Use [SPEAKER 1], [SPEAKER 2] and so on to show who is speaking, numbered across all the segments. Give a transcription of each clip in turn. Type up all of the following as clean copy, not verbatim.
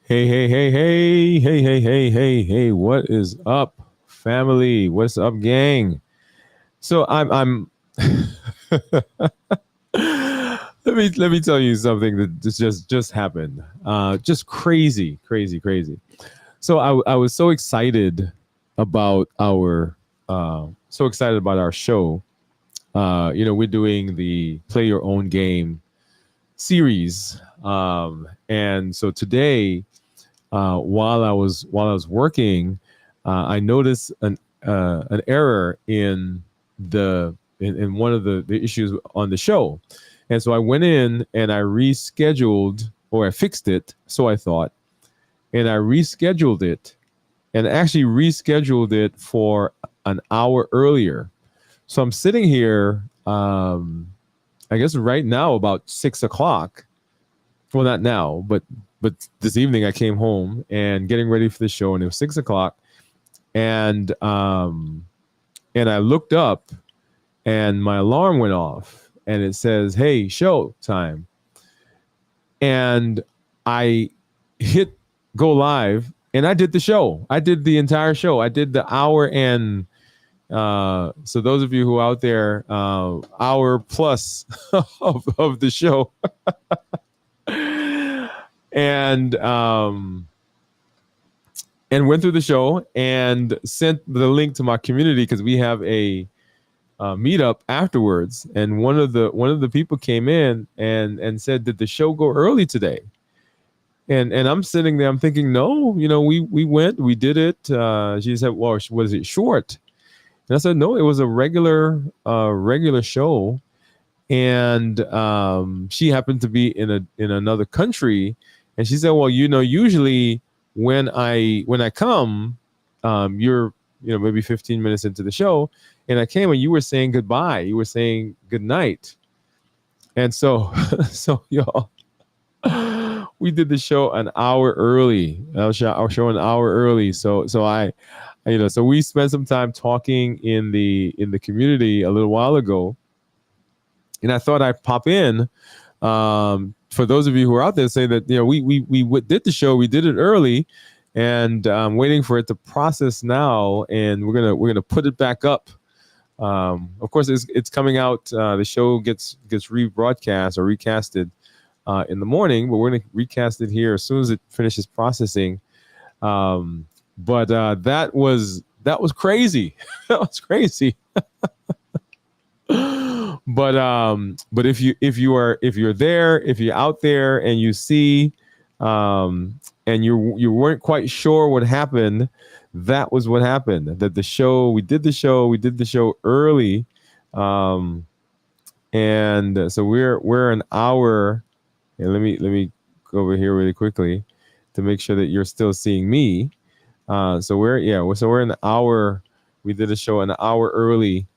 [SPEAKER 1] Hey, hey, hey, hey, hey, hey, hey, hey, hey, what is up, family? What's up, gang? So I'm let me tell you something that just happened. Just crazy, crazy, crazy. So I was so excited about our show. We're doing the play your own game series. And so today while I was working, I noticed an error in one of the issues on the show, and so I went in and I rescheduled, or I fixed it. So I thought, and I rescheduled it, and actually rescheduled it for an hour earlier. So I'm sitting here, I guess right now about 6 o'clock. Well, not now, but this evening I came home and getting ready for the show, and it was 6 o'clock, and and I looked up, and my alarm went off, and it says, "Hey, show time," and I hit go live, and I did the show. I did the entire show. I did the hour, and so those of you who are out there, hour plus of the show. and and went through the show and sent the link to my community, because we have a meetup afterwards. And one of the people came in and said, "Did the show go early today?" And I'm sitting there, I'm thinking, no, we did it. She said, "Well, was it short?" And I said, "No, it was a regular show." And she happened to be in another country, and she said, "Well, usually when I come, you're maybe 15 minutes into the show, and I came and you were saying goodbye, you were saying good night." And so so y'all, we did the show an hour early. Our show an hour early. So we spent some time talking in the community a little while ago, and I thought I'd pop in. For those of you who are out there, say that we did the show, we did it early, and I'm waiting for it to process now, and we're gonna put it back up. Of course, it's coming out. The show gets rebroadcast or recasted in the morning, but we're gonna recast it here as soon as it finishes processing. But that was crazy. That was crazy. But if you're there, if you're out there and you see, and you weren't quite sure what happened, that was what happened. That we did the show early, um, and so we're an hour. And let me go over here really quickly to make sure that you're still seeing me. So we're an hour. We did a show an hour early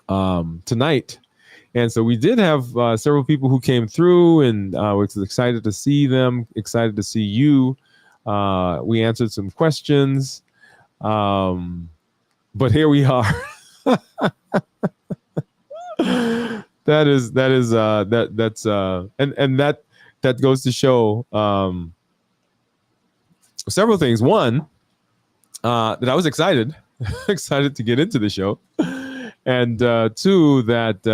[SPEAKER 1] tonight. And so we did have several people who came through, and we're excited to see them, excited to see you. We answered some questions, but here we are. That goes to show several things. One, that I was excited, excited to get into the show, and two, that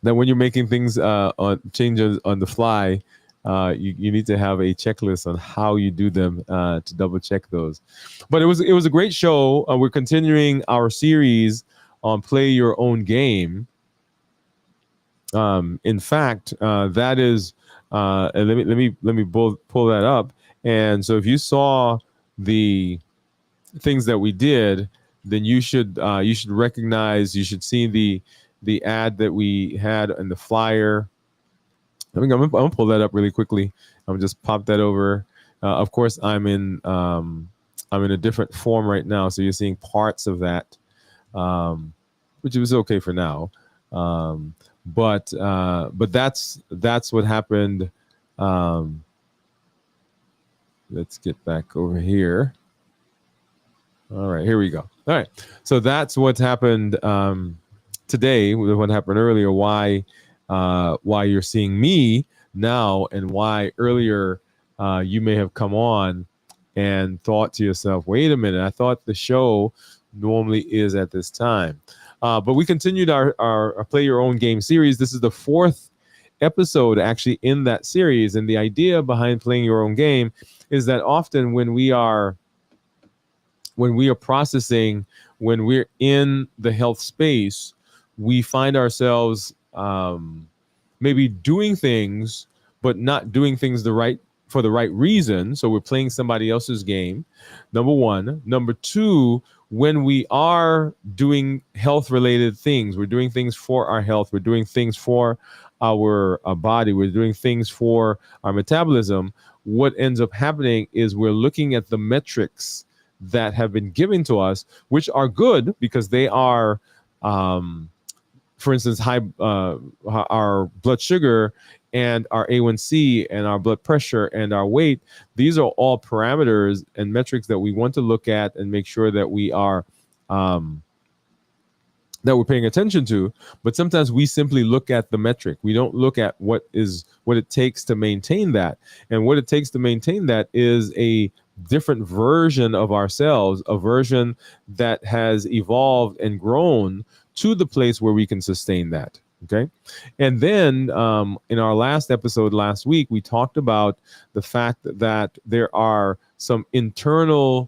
[SPEAKER 1] when you're making things on changes on the fly, you need to have a checklist on how you do them, to double check those. But it was a great show. We're continuing our series on play your own game. In fact, that is, and let me pull that up. And so if you saw the things that we did, then you should recognize, you should see the ad that we had in the flyer. I'm gonna pull that up really quickly. I'm just pop that over. Of course, I'm in a different form right now, so you're seeing parts of that, which was okay for now. But that's what happened. Let's get back over here. All right, here we go. All right, so that's what happened today. What happened earlier? Why you're seeing me now, and why earlier you may have come on and thought to yourself, wait a minute, I thought the show normally is at this time. But we continued our Play Your Own Game series. This is the fourth episode actually in that series. And the idea behind playing your own game is that often when we are processing, when we're in the health space, we find ourselves maybe doing things, but not doing things for the right reason. So we're playing somebody else's game, number one. Number two, when we are doing health related things, we're doing things for our health, we're doing things for our body, we're doing things for our metabolism. What ends up happening is we're looking at the metrics that have been given to us, which are good because they are, for instance, our blood sugar and our A1C and our blood pressure and our weight. These are all parameters and metrics that we want to look at and make sure that we are that we're paying attention to. But sometimes we simply look at the metric. We don't look at what it takes to maintain that. And what it takes to maintain that is a different version of ourselves, a version that has evolved and grown to the place where we can sustain that. Okay. And then in our last episode last week, we talked about the fact that there are some internal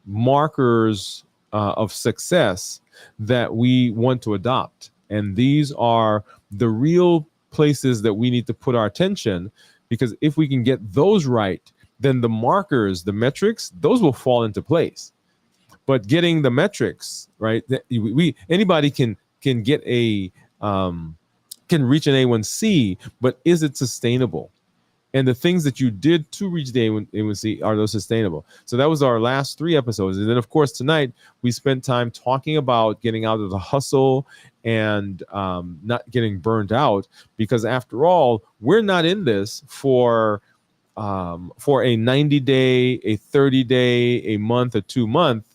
[SPEAKER 1] markers of success that we want to adopt. And these are the real places that we need to put our attention, because if we can get those right, then the markers, the metrics, those will fall into place. But getting the metrics right, anybody can get can reach an A1C, but is it sustainable? And the things that you did to reach the A1C, are those sustainable? So that was our last 3 episodes. And then, of course, tonight we spent time talking about getting out of the hustle and not getting burned out, because after all, we're not in this for a 90-day, a 30-day, a month, a 2-month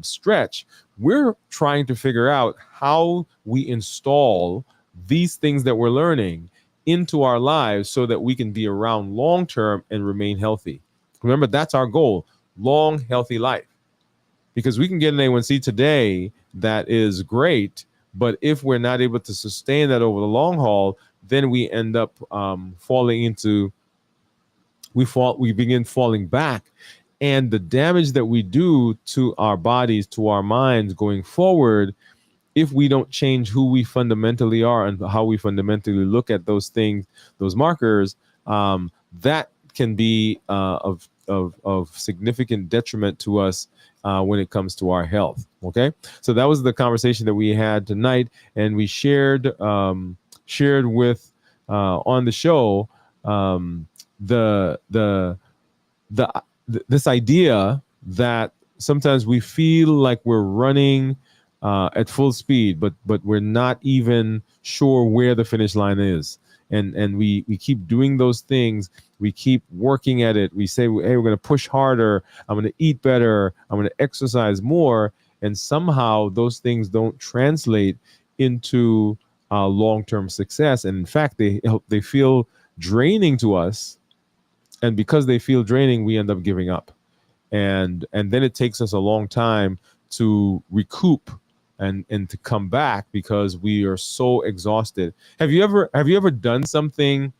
[SPEAKER 1] stretch. We're trying to figure out how we install these things that we're learning into our lives so that we can be around long term and remain healthy. Remember, that's our goal: long, healthy life. Because we can get an A1C today that is great, but if we're not able to sustain that over the long haul, then we end up we begin falling back. And the damage that we do to our bodies, to our minds going forward, if we don't change who we fundamentally are and how we fundamentally look at those things, those markers, that can be of significant detriment to us when it comes to our health. Okay, so that was the conversation that we had tonight, and we shared with on the show this idea that sometimes we feel like we're running at full speed, but we're not even sure where the finish line is. And we keep doing those things. We keep working at it. We say, hey, we're going to push harder. I'm going to eat better. I'm going to exercise more. And somehow those things don't translate into long-term success. And in fact, they feel draining to us. And because they feel draining, we end up giving up. And then it takes us a long time to recoup and to come back because we are so exhausted. Have you ever done something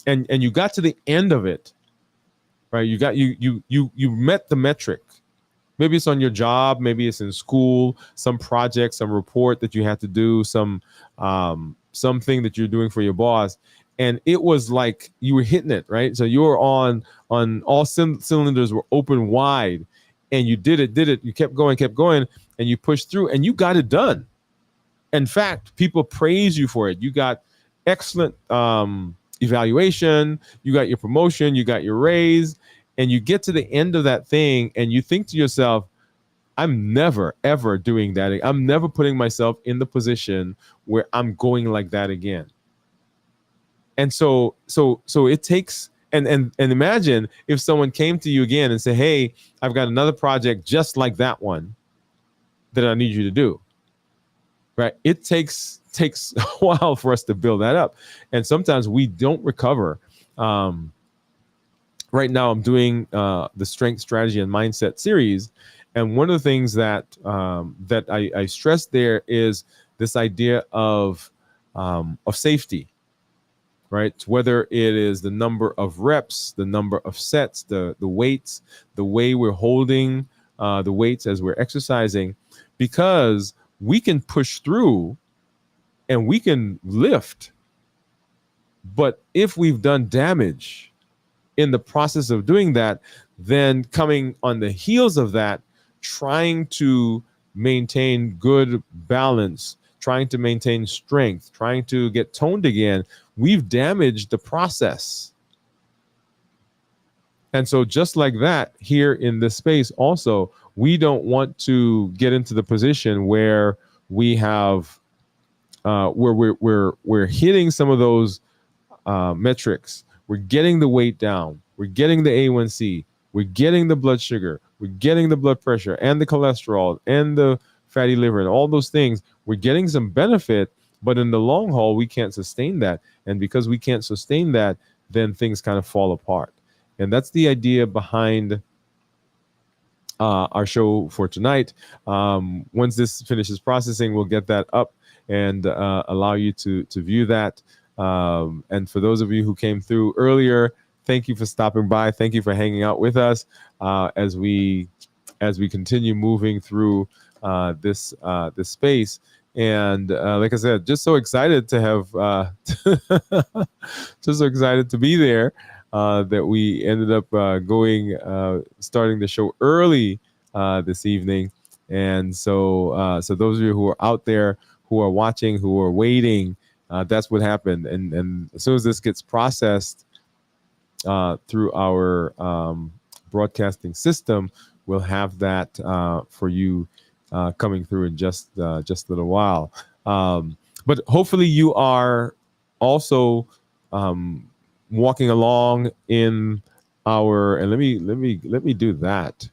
[SPEAKER 1] and you got to the end of it, right? You met the metric. Maybe it's on your job, maybe it's in school, some project, some report that you had to do, something that you're doing for your boss. And it was like you were hitting it, right? So you were on all cylinders were open wide, and you did it. You kept going, and you pushed through, and you got it done. In fact, people praise you for it. You got excellent evaluation. You got your promotion. You got your raise, and you get to the end of that thing, and you think to yourself, I'm never, ever doing that. I'm never putting myself in the position where I'm going like that again. And so it takes, and imagine if someone came to you again and said, hey, I've got another project just like that one that I need you to do, right? It takes takes a while for us to build that up, and sometimes we don't recover. Right now I'm doing the strength, strategy, and mindset series, and one of the things that that I stress there is this idea of safety, right? Whether it is the number of reps, the number of sets, the weights, the way we're holding the weights as we're exercising, because we can push through and we can lift, but if we've done damage in the process of doing that, then coming on the heels of that, trying to maintain good balance, trying to maintain strength, trying to get toned again, we've damaged the process. And so just like that, here in this space also, we don't want to get into the position where we have where we're hitting some of those metrics. We're getting the weight down. We're getting the A1C. We're getting the blood sugar. We're getting the blood pressure and the cholesterol and the fatty liver and all those things. We're getting some benefit, but in the long haul, we can't sustain that. And because we can't sustain that, then things kind of fall apart. And that's the idea behind our show for tonight. Once this finishes processing, we'll get that up and allow you to view that. And for those of you who came through earlier, thank you for stopping by. Thank you for hanging out with us as we continue moving through this space. And like I said, just so excited to have, just so excited to be there that we ended up starting the show early this evening. And so those of you who are out there, who are watching, who are waiting, that's what happened. And as soon as this gets processed through our broadcasting system, we'll have that for you coming through in just a little while. But hopefully you are also walking along in our, and let me do that.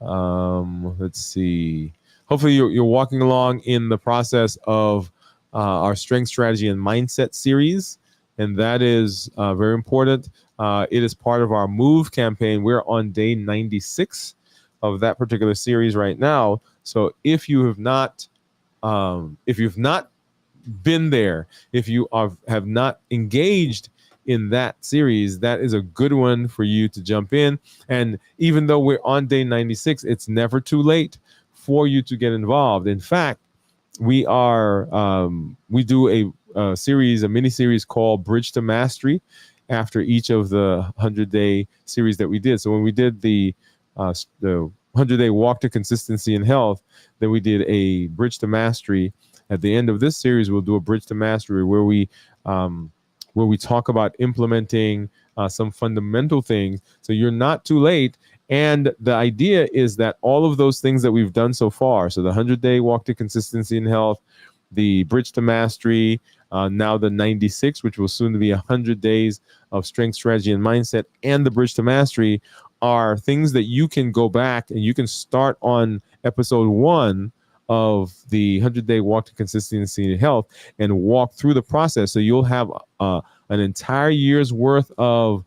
[SPEAKER 1] Let's see. Hopefully you're walking along in the process of our strength, strategy, and mindset series, and that is very important. It is part of our MOVE campaign. We're on day 96 of that particular series right now. So if you've not been there, if you have not engaged in that series, that is a good one for you to jump in. And even though we're on day 96, it's never too late for you to get involved. In fact, we do a series, a mini series called Bridge to Mastery after each of the 100-day series that we did. So when we did the 100-day walk to consistency and health, then we did a Bridge to Mastery. At the end of this series, we'll do a Bridge to Mastery where we talk about implementing some fundamental things. So you're not too late. And the idea is that all of those things that we've done so far, so the 100-day walk to consistency and health, the Bridge to Mastery, now the 96, which will soon be 100 days of strength, strategy, and mindset, and the Bridge to Mastery are things that you can go back and you can start on episode 1 of the 100-day walk to consistency and health and walk through the process. So you'll have an entire year's worth of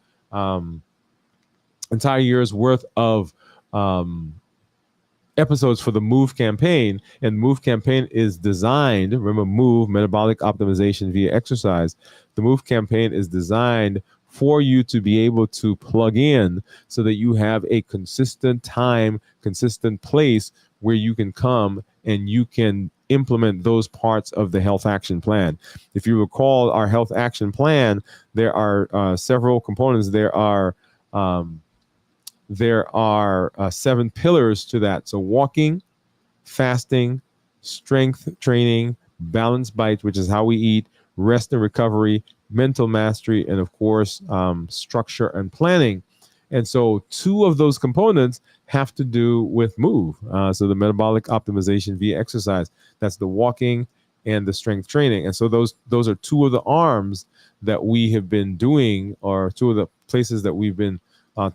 [SPEAKER 1] episodes for the MOVE campaign. And MOVE campaign is designed, remember MOVE, metabolic optimization via exercise. The MOVE campaign is designed for you to be able to plug in so that you have a consistent time, consistent place where you can come and you can implement those parts of the health action plan. If you recall our health action plan, there are several components. There are 7 pillars to that. So walking, fasting, strength training, balanced bite, which is how we eat, rest and recovery, mental mastery, and of course, structure and planning. And so 2 of those components have to do with MOVE. So the metabolic optimization via exercise, that's the walking and the strength training. And so those are 2 of the arms that we have been doing, or 2 of the places that we've been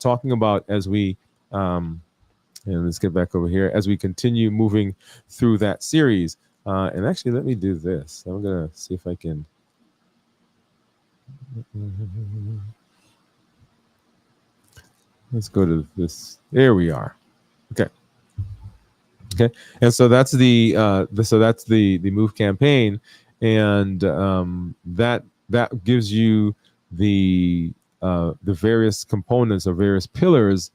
[SPEAKER 1] talking about as we, and let's get back over here, as we continue moving through that series. And actually, let me do this. I'm gonna see if I can. Let's go to this. There we are. Okay. Okay. And so that's the move campaign, and that gives you the various components or various pillars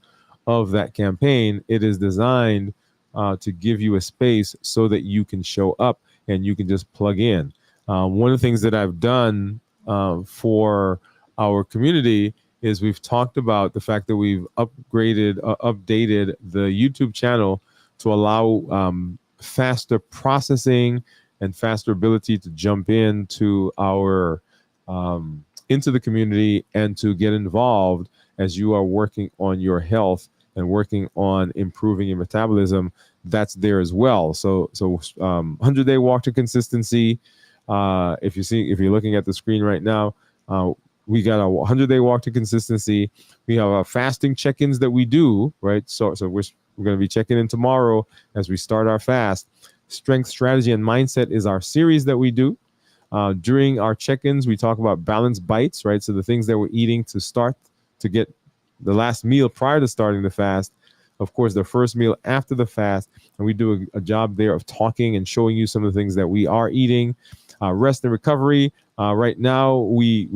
[SPEAKER 1] of that campaign. It is designed to give you a space so that you can show up and you can just plug in. One of the things that I've done for our community is we've talked about the fact that we've updated the YouTube channel to allow faster processing and faster ability to jump into our into the community and to get involved as you are working on your health and working on improving your metabolism. That's there as well. So 100-day walk to consistency. If you're looking at the screen right now, we got a 100-day walk to consistency. We have our fasting check-ins that we do, right? So we're going to be checking in tomorrow as we start our fast. Strength, strategy, and mindset is our series that we do. During our check-ins, we talk about balanced bites, right? So the things that we're eating to get the last meal prior to starting the fast. Of course, the first meal after the fast. And we do a job there of talking and showing you some of the things that we are eating. Rest and recovery. Right now, we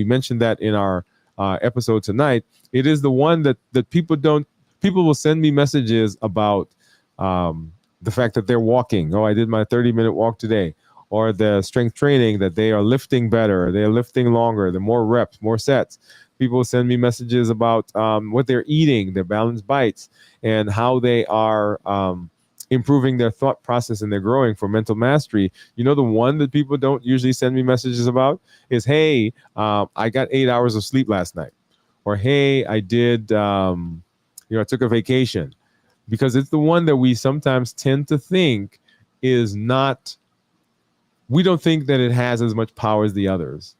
[SPEAKER 1] mentioned that in our episode tonight. It is the one that people will send me messages about the fact that they're walking. Oh, I did my 30-minute walk today. Or the strength training, that they are lifting better, they are lifting longer, the more reps, more sets. People send me messages about what they're eating, their balanced bites, and how they are improving their thought process and they're growing for mental mastery. You know, the one that people don't usually send me messages about is, hey, I got 8 hours of sleep last night. Or, hey, I did, I took a vacation. Because it's the one that we sometimes tend to think is not, we don't think that it has as much power as the others.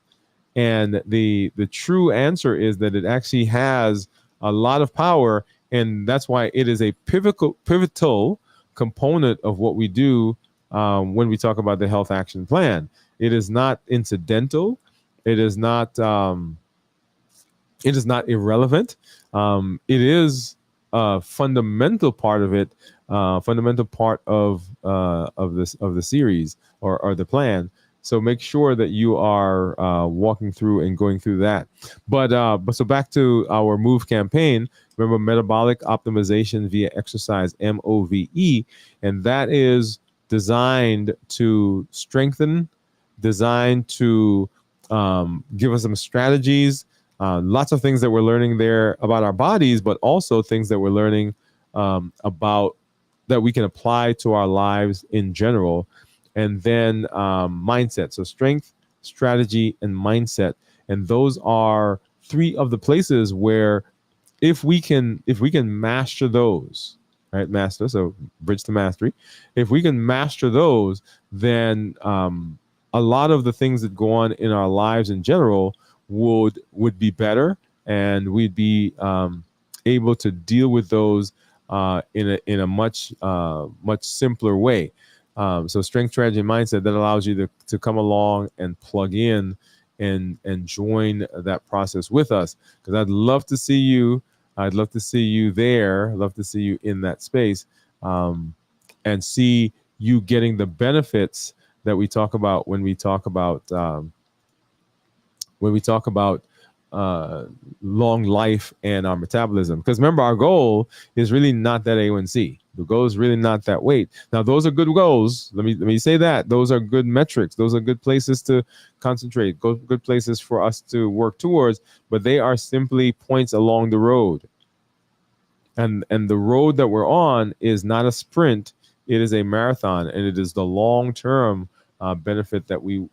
[SPEAKER 1] And the true answer is that it actually has a lot of power, and that's why it is a pivotal component of what we do when we talk about the health action plan. It is not incidental. It is not irrelevant. It is a fundamental part of it, fundamental part of the series or the plan. So make sure that you are walking through and going through that. But so back to our MOVE campaign. Remember, metabolic optimization via exercise, MOVE, and that is designed to strengthen, designed to give us some strategies, lots of things that we're learning there about our bodies, but also things that we're learning about that we can apply to our lives in general. And then mindset. So strength, strategy, and mindset. And those are three of the places where if we can master those, right? Master, so bridge to mastery. If we can master those, then a lot of the things that go on in our lives in general would be better, and we'd be able to deal with those in a much simpler way. So strength, strategy, and mindset, that allows you to come along and plug in and join that process with us, because I'd love to see you. I'd love to see you there. I'd love to see you in that space and see you getting the benefits that we talk about when we talk about long life and our metabolism. Because remember, our goal is really not that A1C. The goal is really not that weight. Now, those are good goals. Let me say that. Those are good metrics. Those are good places to concentrate, good places for us to work towards, but they are simply points along the road. And the road that we're on is not a sprint. It is a marathon, and it is the long-term benefit that we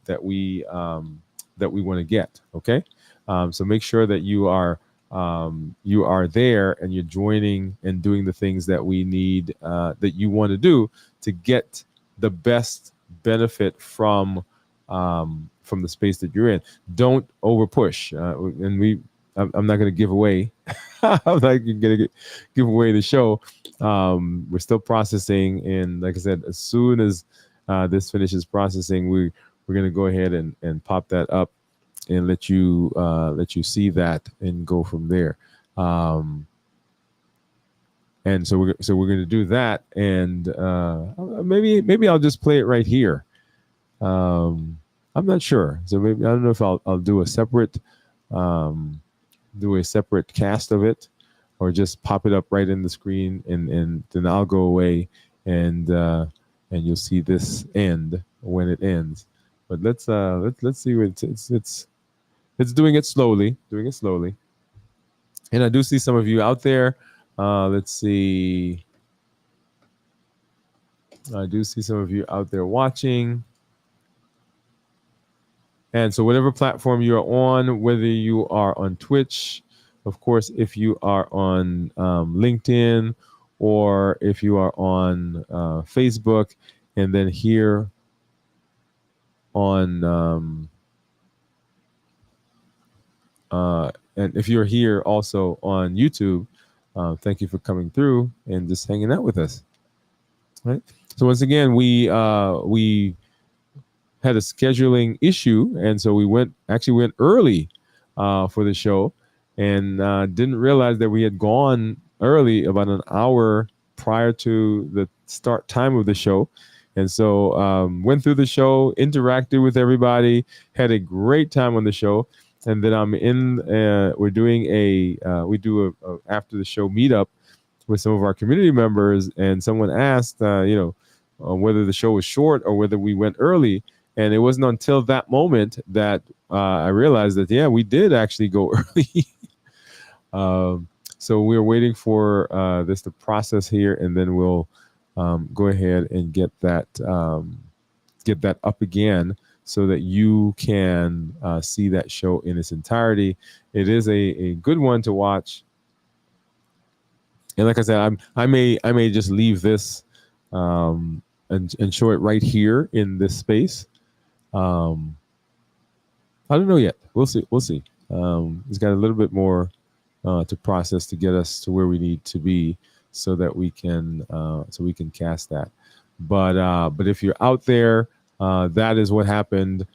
[SPEAKER 1] want to get. Okay. So make sure that you are there and you're joining and doing the things that we need, that you want to do to get the best benefit from the space that you're in. Don't over push. I'm not going to give away. I'm not going to give away the show. We're still processing, and like I said, as soon as this finishes processing, we're going to go ahead and pop that up and let you see that and go from there. And so we're going to do that, and maybe I'll just play it right here. I'm not sure, so maybe I don't know if I'll do a separate cast of it, or just pop it up right in the screen, and then I'll go away, and you'll see this end when it ends. But let's see what it's doing it slowly, and I do see some of you out there. Let's see. I do see some of you out there watching. And so whatever platform you're on, whether you are on Twitch, of course, if you are on LinkedIn, or if you are on Facebook, and then here on, and if you're here also on YouTube, thank you for coming through and just hanging out with us. Right. So once again, we had a scheduling issue, and so we went early for the show, and didn't realize that we had gone early about an hour prior to the start time of the show. And so went through the show, interacted with everybody, had a great time on the show. And then we're doing we do a after the show meetup with some of our community members, and someone asked, whether the show was short or whether we went early. And it wasn't until that moment that I realized that, yeah, we did actually go early. So we're waiting for this to process here, and then we'll go ahead and get that up again, so that you can see that show in its entirety. It is a good one to watch. And like I said, I may just leave this and show it right here in this space. I don't know yet. We'll see. It's got a little bit more to process to get us to where we need to be, so that we can cast that. But if you're out there, that is what happened.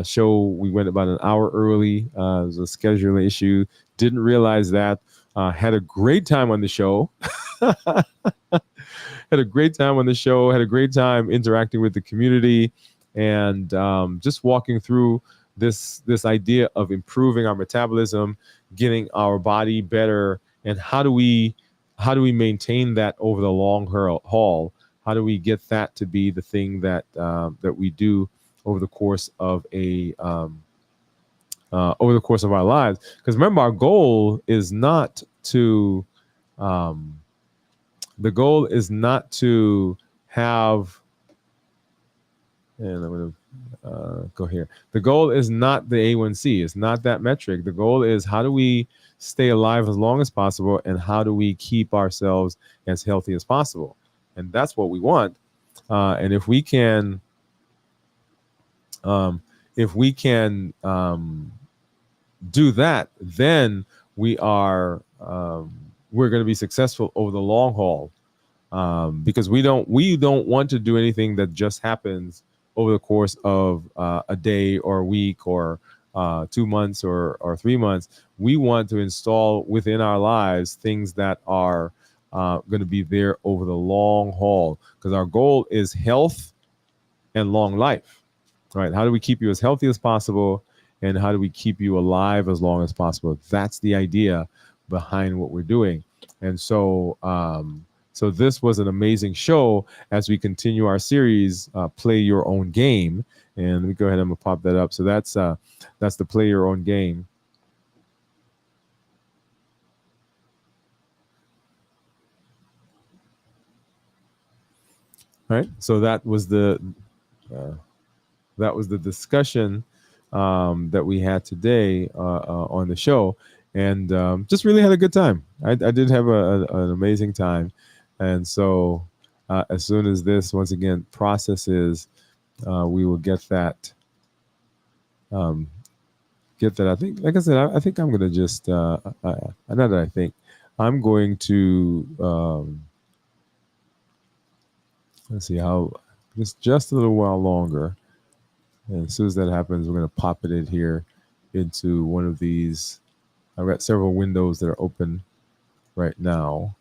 [SPEAKER 1] Show, we went about an hour early. It was a scheduling issue. Didn't realize that. Had a great time on the show. Had a great time on the show. Had a great time interacting with the community, and just walking through this idea of improving our metabolism, getting our body better, and how do we maintain that over the long haul? How do we get that to be the thing that we do over the course of our lives? Because remember, our goal is not to have, and I'm going to go here. The goal is not the A1C. It's not that metric. The goal is, how do we stay alive as long as possible, and how do we keep ourselves as healthy as possible? And that's what we want. And if we can do that, then we're going to be successful over the long haul. Because we don't want to do anything that just happens over the course of a day or a week or 2 months or 3 months. We want to install within our lives things that are going to be there over the long haul, because our goal is health and long life, right? How do we keep you as healthy as possible, and how do we keep you alive as long as possible? That's the idea behind what we're doing. And so so this was an amazing show as we continue our series, Play Your Own Game. And let me go ahead and pop that up. So that's the Play Your Own Game. All right. So that was the discussion that we had today on the show, and just really had a good time. I did have an amazing time. And so as soon as this, once again, processes, we will get that. I think, like I said, I think I'm going to just, not that I think, I'm going to, let's see how, just a little while longer. And as soon as that happens, we're going to pop it in here into one of these. I've got several windows that are open right now.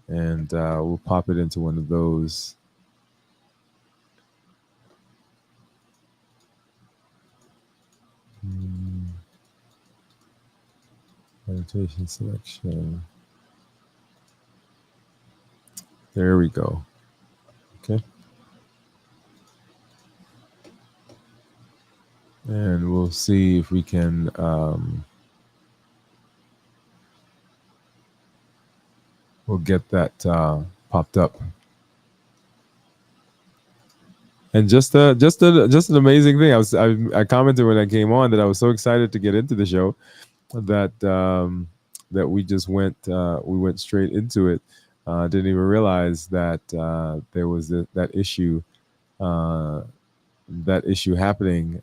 [SPEAKER 1] And we'll pop it into one of those. Meditation selection. There we go. Okay. And we'll see if we can we'll get that popped up. And just an amazing thing. I commented when I came on that I was so excited to get into the show that that we just went straight into it. Didn't even realize that there was that issue happening.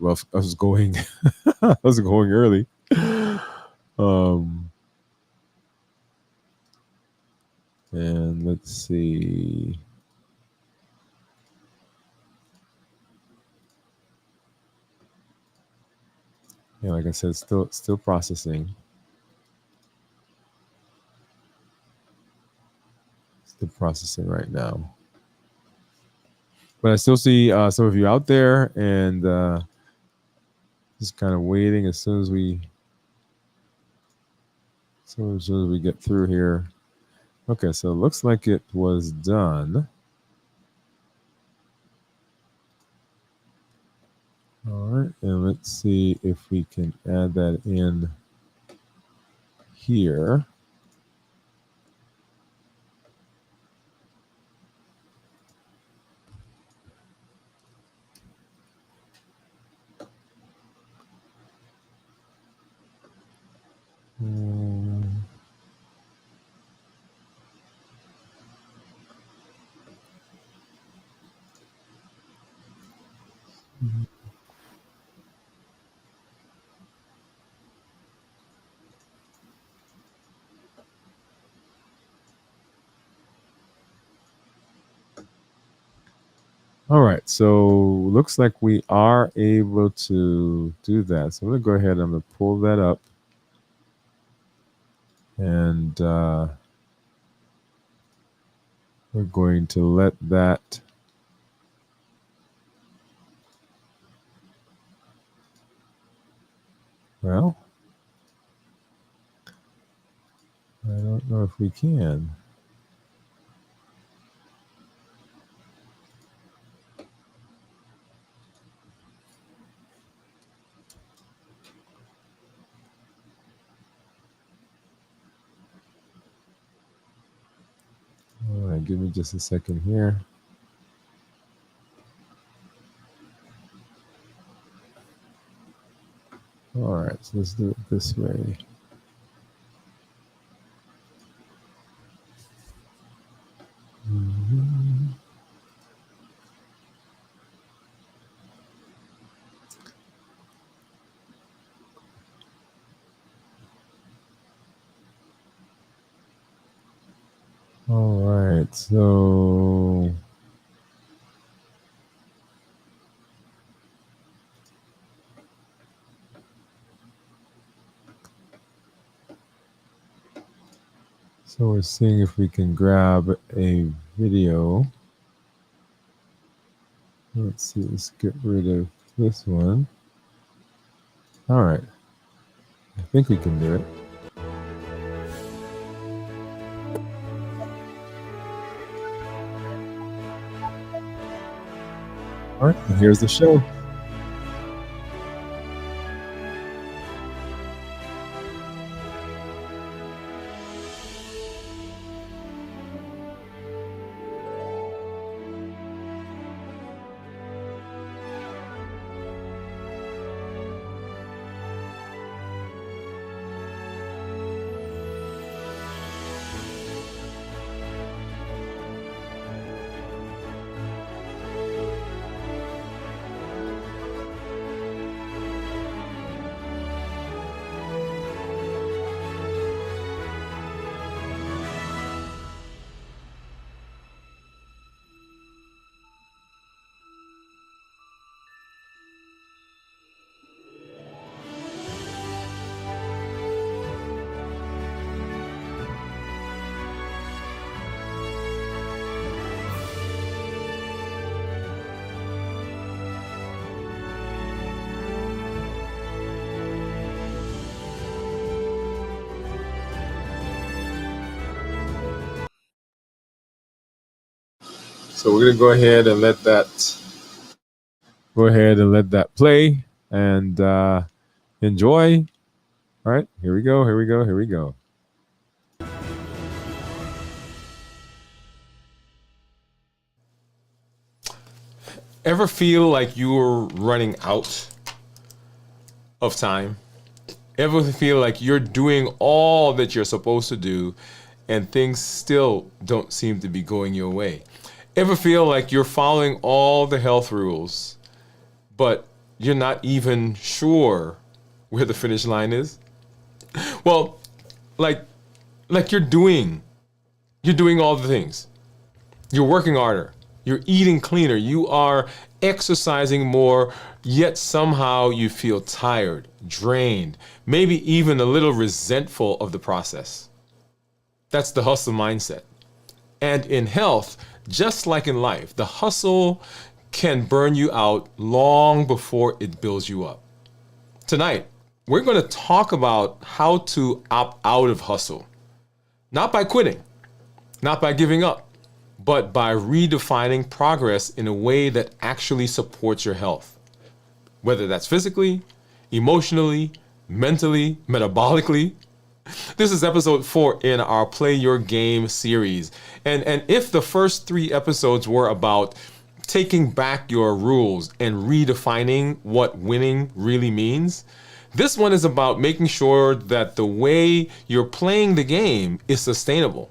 [SPEAKER 1] Well, I was going I was going early. And let's see. Yeah, like I said, still processing. Still processing right now. But I still see some of you out there, and just kind of waiting as soon as we get through here. Okay, so it looks like it was done. All right, and let's see if we can add that in here. All right, so looks like we are able to do that. So I'm going to go ahead and I'm going to pull that up. And we're going to let that well, I don't know if we can. All right, give me just a second here. All right, so let's do it this way. All right, so we're seeing if we can grab a video. Let's see, let's get rid of this one. All right, I think we can do it. All right, and here's the show. So we're gonna go ahead and let that play and enjoy. All right, here we go. Here we go. Here we go. Ever feel like you're running out of time? Ever feel like you're doing all that you're supposed to do and things still don't seem to be going your way? Ever feel like you're following all the health rules, but you're not even sure where the finish line is? Well, like you're doing all the things. You're working harder. You're eating cleaner. You are exercising more, yet somehow you feel tired, drained, maybe even a little resentful of the process. That's the hustle mindset. And in health, just like in life, the hustle can burn you out long before it builds you up. Tonight, we're going to talk about how to opt out of hustle. Not by quitting, not by giving up, but by redefining progress in a way that actually supports your health. Whether that's physically, emotionally, mentally, metabolically. This is episode 4 in our Play Your Game series. And if the first 3 episodes were about taking back your rules and redefining what winning really means, this one is about making sure that the way you're playing the game is sustainable.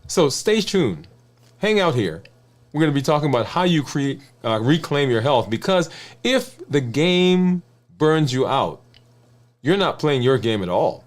[SPEAKER 1] So stay tuned. Hang out here. We're going to be talking about how you reclaim your health, because if the game burns you out, you're not playing your game at all.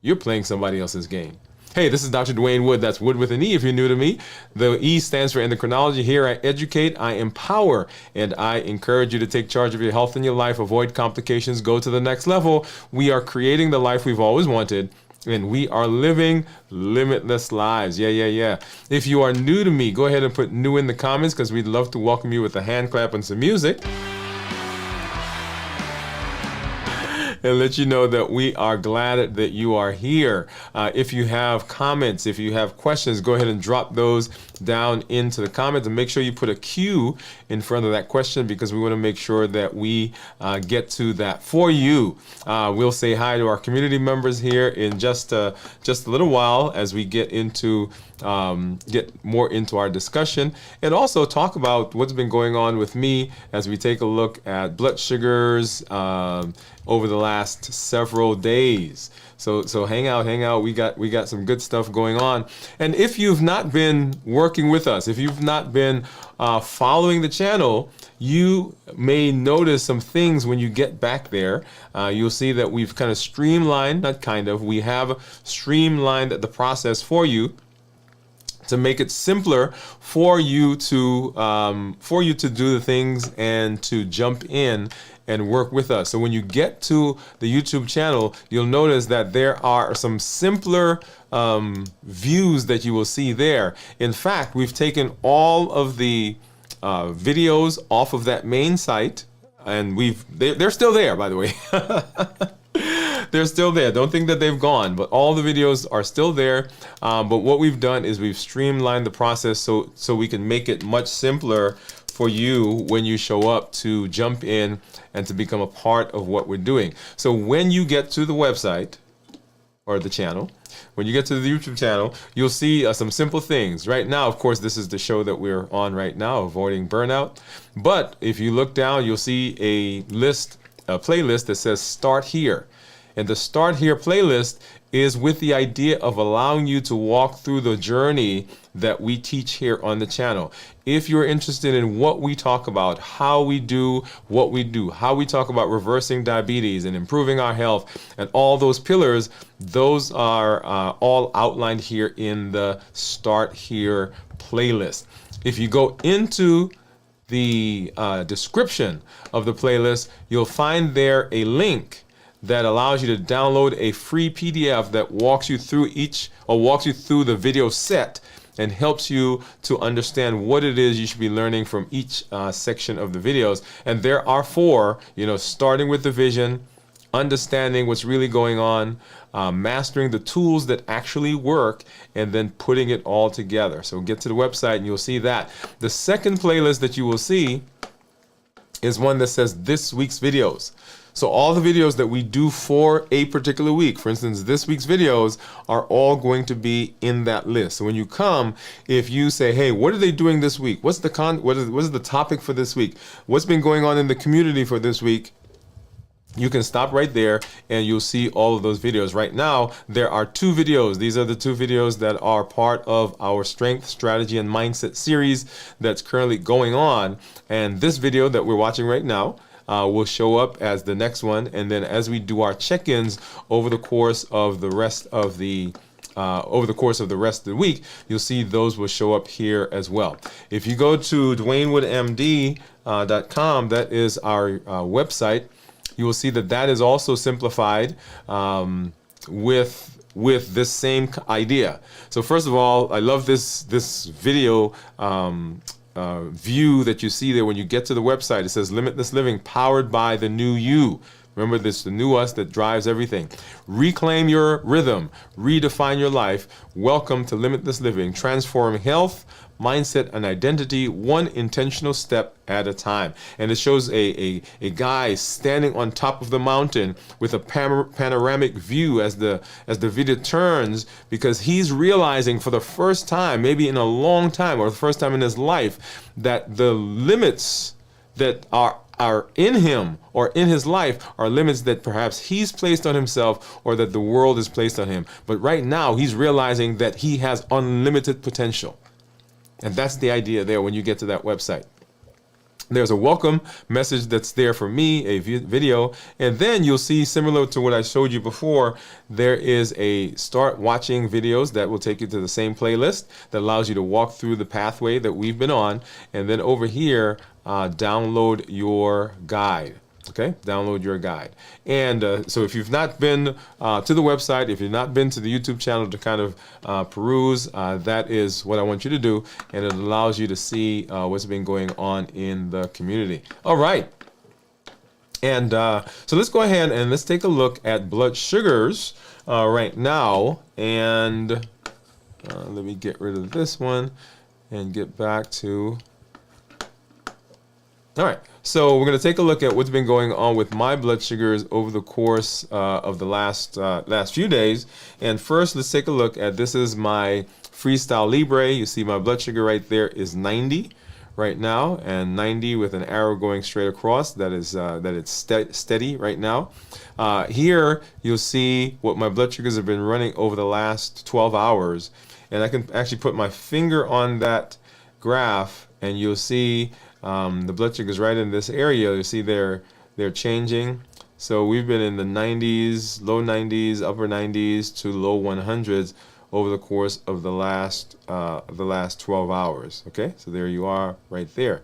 [SPEAKER 1] You're playing somebody else's game. Hey, this is Dr. Dwayne Wood. That's Wood with an E if you're new to me. The E stands for endocrinology. Here I educate, I empower, and I encourage you to take charge of your health and your life, avoid complications, go to the next level. We are creating the life we've always wanted, and we are living limitless lives. Yeah. If you are new to me, go ahead and put new in the comments, because we'd love to welcome you with a hand clap and some music. And let you know that we are glad that you are here. If you have comments, if you have questions, go ahead and drop those down into the comments, and make sure you put a Q in front of that question, because we want to make sure that we get to that for you. We'll say hi to our community members here in just a little while as we get more into our discussion, and also talk about what's been going on with me as we take a look at blood sugars over the last several days. So hang out. We got some good stuff going on. And if you've not been working with us, if you've not been following the channel, you may notice some things when you get back there. You'll see that we've kind of streamlined, we have streamlined the process for you to make it simpler for you to do the things and to jump in and work with us. So when you get to the YouTube channel, you'll notice that there are some simpler views that you will see there. In fact, we've taken all of the videos off of that main site, and they're still there, by the way. They're still there. Don't think that they've gone, but all the videos are still there. But what we've done is we've streamlined the process so we can make it much simpler for you when you show up to jump in and to become a part of what we're doing. So when you get to the website or the channel, when you get to the YouTube channel, you'll see some simple things. Right now, of course, this is the show that we're on right now, Avoiding Burnout. But if you look down, you'll see a playlist that says Start Here. And the Start Here playlist is with the idea of allowing you to walk through the journey that we teach here on the channel. If you're interested in what we talk about, how we do what we do, how we talk about reversing diabetes and improving our health and all those pillars, those are all outlined here in the Start Here playlist. If you go into the description of the playlist, you'll find there a link that allows you to download a free PDF that walks you through the video set and helps you to understand what it is you should be learning from each section of the videos. And there are 4, starting with the vision, understanding what's really going on, mastering the tools that actually work, and then putting it all together. So get to the website and you'll see that. The second playlist that you will see is one that says this week's videos. So all the videos that we do for a particular week, for instance, this week's videos are all going to be in that list. So when you come, if you say, hey, what are they doing this week? What's the what is the topic for this week? What's been going on in the community for this week? You can stop right there and you'll see all of those videos. Right now, there are 2 videos. These are the 2 videos that are part of our strength, strategy, and mindset series that's currently going on. And this video that we're watching right now will show up as the next one. And then as we do our check-ins over the course of the rest of the rest of the week, you'll see those will show up here as well. If you go to DwayneWoodMD.com, that is our website, you will see that that is also simplified with this same idea. So first of all, I love this video view that you see there when you get to the website. It says Limitless Living, powered by the new you. Remember, this the new us that drives everything. Reclaim your rhythm, redefine your life. Welcome to Limitless Living, transform health, mindset, and identity, one intentional step at a time. And it shows a guy standing on top of the mountain with a panoramic view as the video turns, because he's realizing for the first time, maybe in a long time, or the first time in his life, that the limits that are in him or in his life are limits that perhaps he's placed on himself or that the world has placed on him. But right now he's realizing that he has unlimited potential. And that's the idea there when you get to that website. There's a welcome message that's there for me, a video, and then you'll see, similar to what I showed you before, there is a start watching videos that will take you to the same playlist that allows you to walk through the pathway that we've been on, and then over here, download your guide. Okay, download your guide. And so if you've not been to the website, if you've not been to the YouTube channel to kind of peruse, that is what I want you to do. And it allows you to see what's been going on in the community. All right. And so let's go ahead and let's take a look at blood sugars right now. And let me get rid of this one and get back to... All right, so we're going to take a look at what's been going on with my blood sugars over the course of the last few days. And first, let's take a look at, this is my Freestyle Libre. You see my blood sugar right there is 90 right now, and 90 with an arrow going straight across. That is that it's steady right now. Here, you'll see what my blood sugars have been running over the last 12 hours. And I can actually put my finger on that graph, and you'll see the blood sugars right in this area. You see they're changing. So we've been in the 90s, low 90s, upper 90s to low 100s over the course of the last 12 hours. Okay, so there you are right there.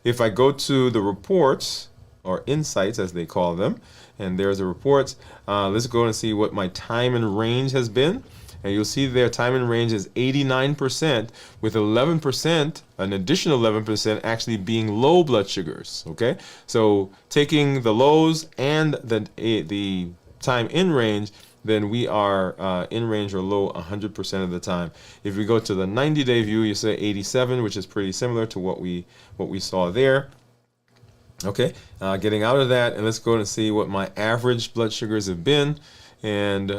[SPEAKER 1] If I go to the reports, or insights as they call them, and there's the reports, let's go and see what my time in range has been. And you'll see their time in range is 89%, with 11%, an additional 11% actually being low blood sugars. Okay, so taking the lows and the time in range, then we are in range or low 100% of the time. If we go to the 90-day view, you say 87, which is pretty similar to what we saw there. Okay, getting out of that, and let's go and see what my average blood sugars have been. And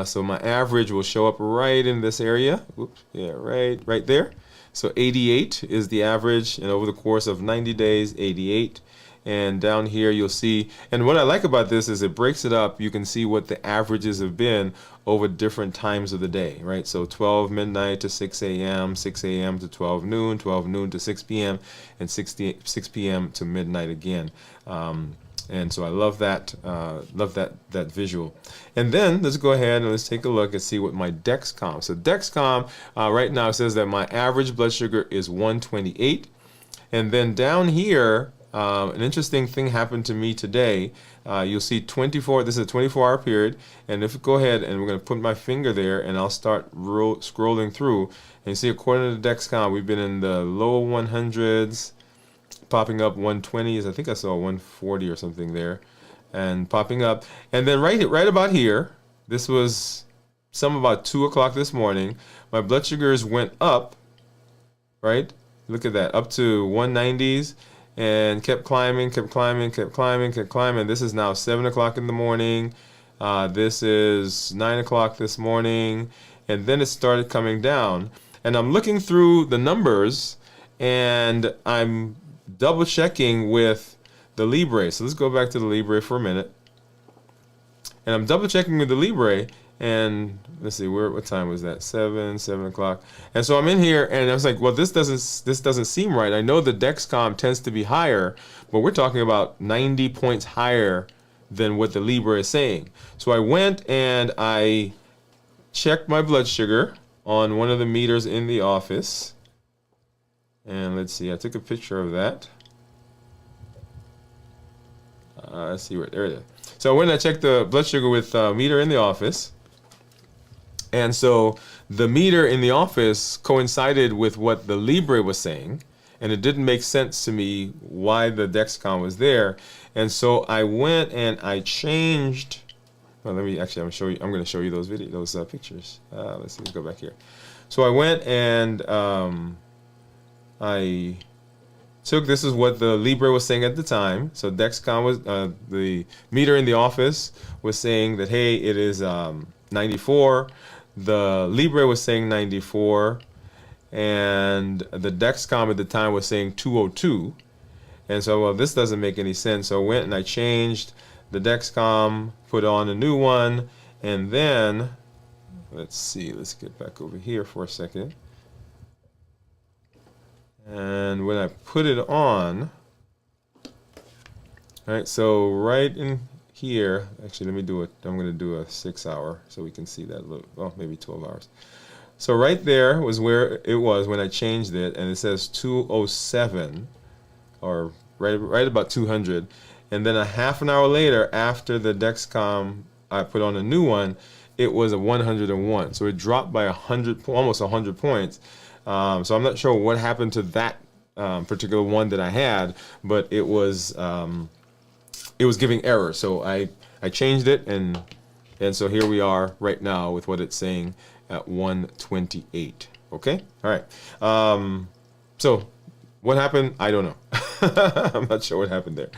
[SPEAKER 1] so my average will show up right in this area. Oops, yeah, right there. So 88 is the average, and over the course of 90 days, 88. And down here you'll see, and what I like about this is it breaks it up. You can see what the averages have been over different times of the day, right? So 12 midnight to 6 a.m., 6 a.m. to 12 noon to 6 p.m., and 6 p.m. to midnight again. And so I love that visual. And then let's go ahead and let's take a look and see what my Dexcom. So Dexcom right now says that my average blood sugar is 128. And then down here, an interesting thing happened to me today. You'll see 24, this is a 24-hour period. And if go ahead and we're going to put my finger there and I'll start scrolling through. And you see, according to Dexcom, we've been in the low 100s, popping up 120s. I think I saw 140 or something there. and popping up. And then right about here, this was some about 2 o'clock this morning, my blood sugars went up, right? Look at that, up to 190s, and kept climbing, kept climbing, kept climbing, kept climbing. This is now 7 o'clock in the morning. This is 9 o'clock this morning, and then it started coming down. And I'm looking through the numbers, and I'm double checking with the Libre. So let's go back to the Libre for a minute. And I'm double checking with the Libre, and let's see, what time was that? 7 o'clock. And so I'm in here, and I was like, well, this doesn't seem right. I know the Dexcom tends to be higher, but we're talking about 90 points higher than what the Libre is saying. So I went and I checked my blood sugar on one of the meters in the office. And let's see, I took a picture of that. Let's see, there it is. So when I checked the blood sugar with meter in the office, and so the meter in the office coincided with what the Libre was saying, and it didn't make sense to me why the Dexcom was there. And so I went and I changed. Well, I'm going to show you those pictures. Let's see, let's go back here. So I went and I took, this is what the Libre was saying at the time. So Dexcom was, the meter in the office was saying that, hey, it is 94. The Libre was saying 94. And the Dexcom at the time was saying 202. And so, well, this doesn't make any sense. So I went and I changed the Dexcom, put on a new one, and then, let's see, let's get back over here for a second. And when I put it on, all right, so right in here, actually, let me do it. I'm going to do a 6 hour so we can see that a little, well, maybe 12 hours. So right there was where it was when I changed it, and it says 207, or right about 200. And then a half an hour later, after the Dexcom, I put on a new one, it was a 101. So it dropped by 100, almost 100 points. So I'm not sure what happened to that particular one that I had, but it was giving error. So I changed it, and so here we are right now with what it's saying at 128. Okay, all right. So what happened? I don't know. I'm not sure what happened there.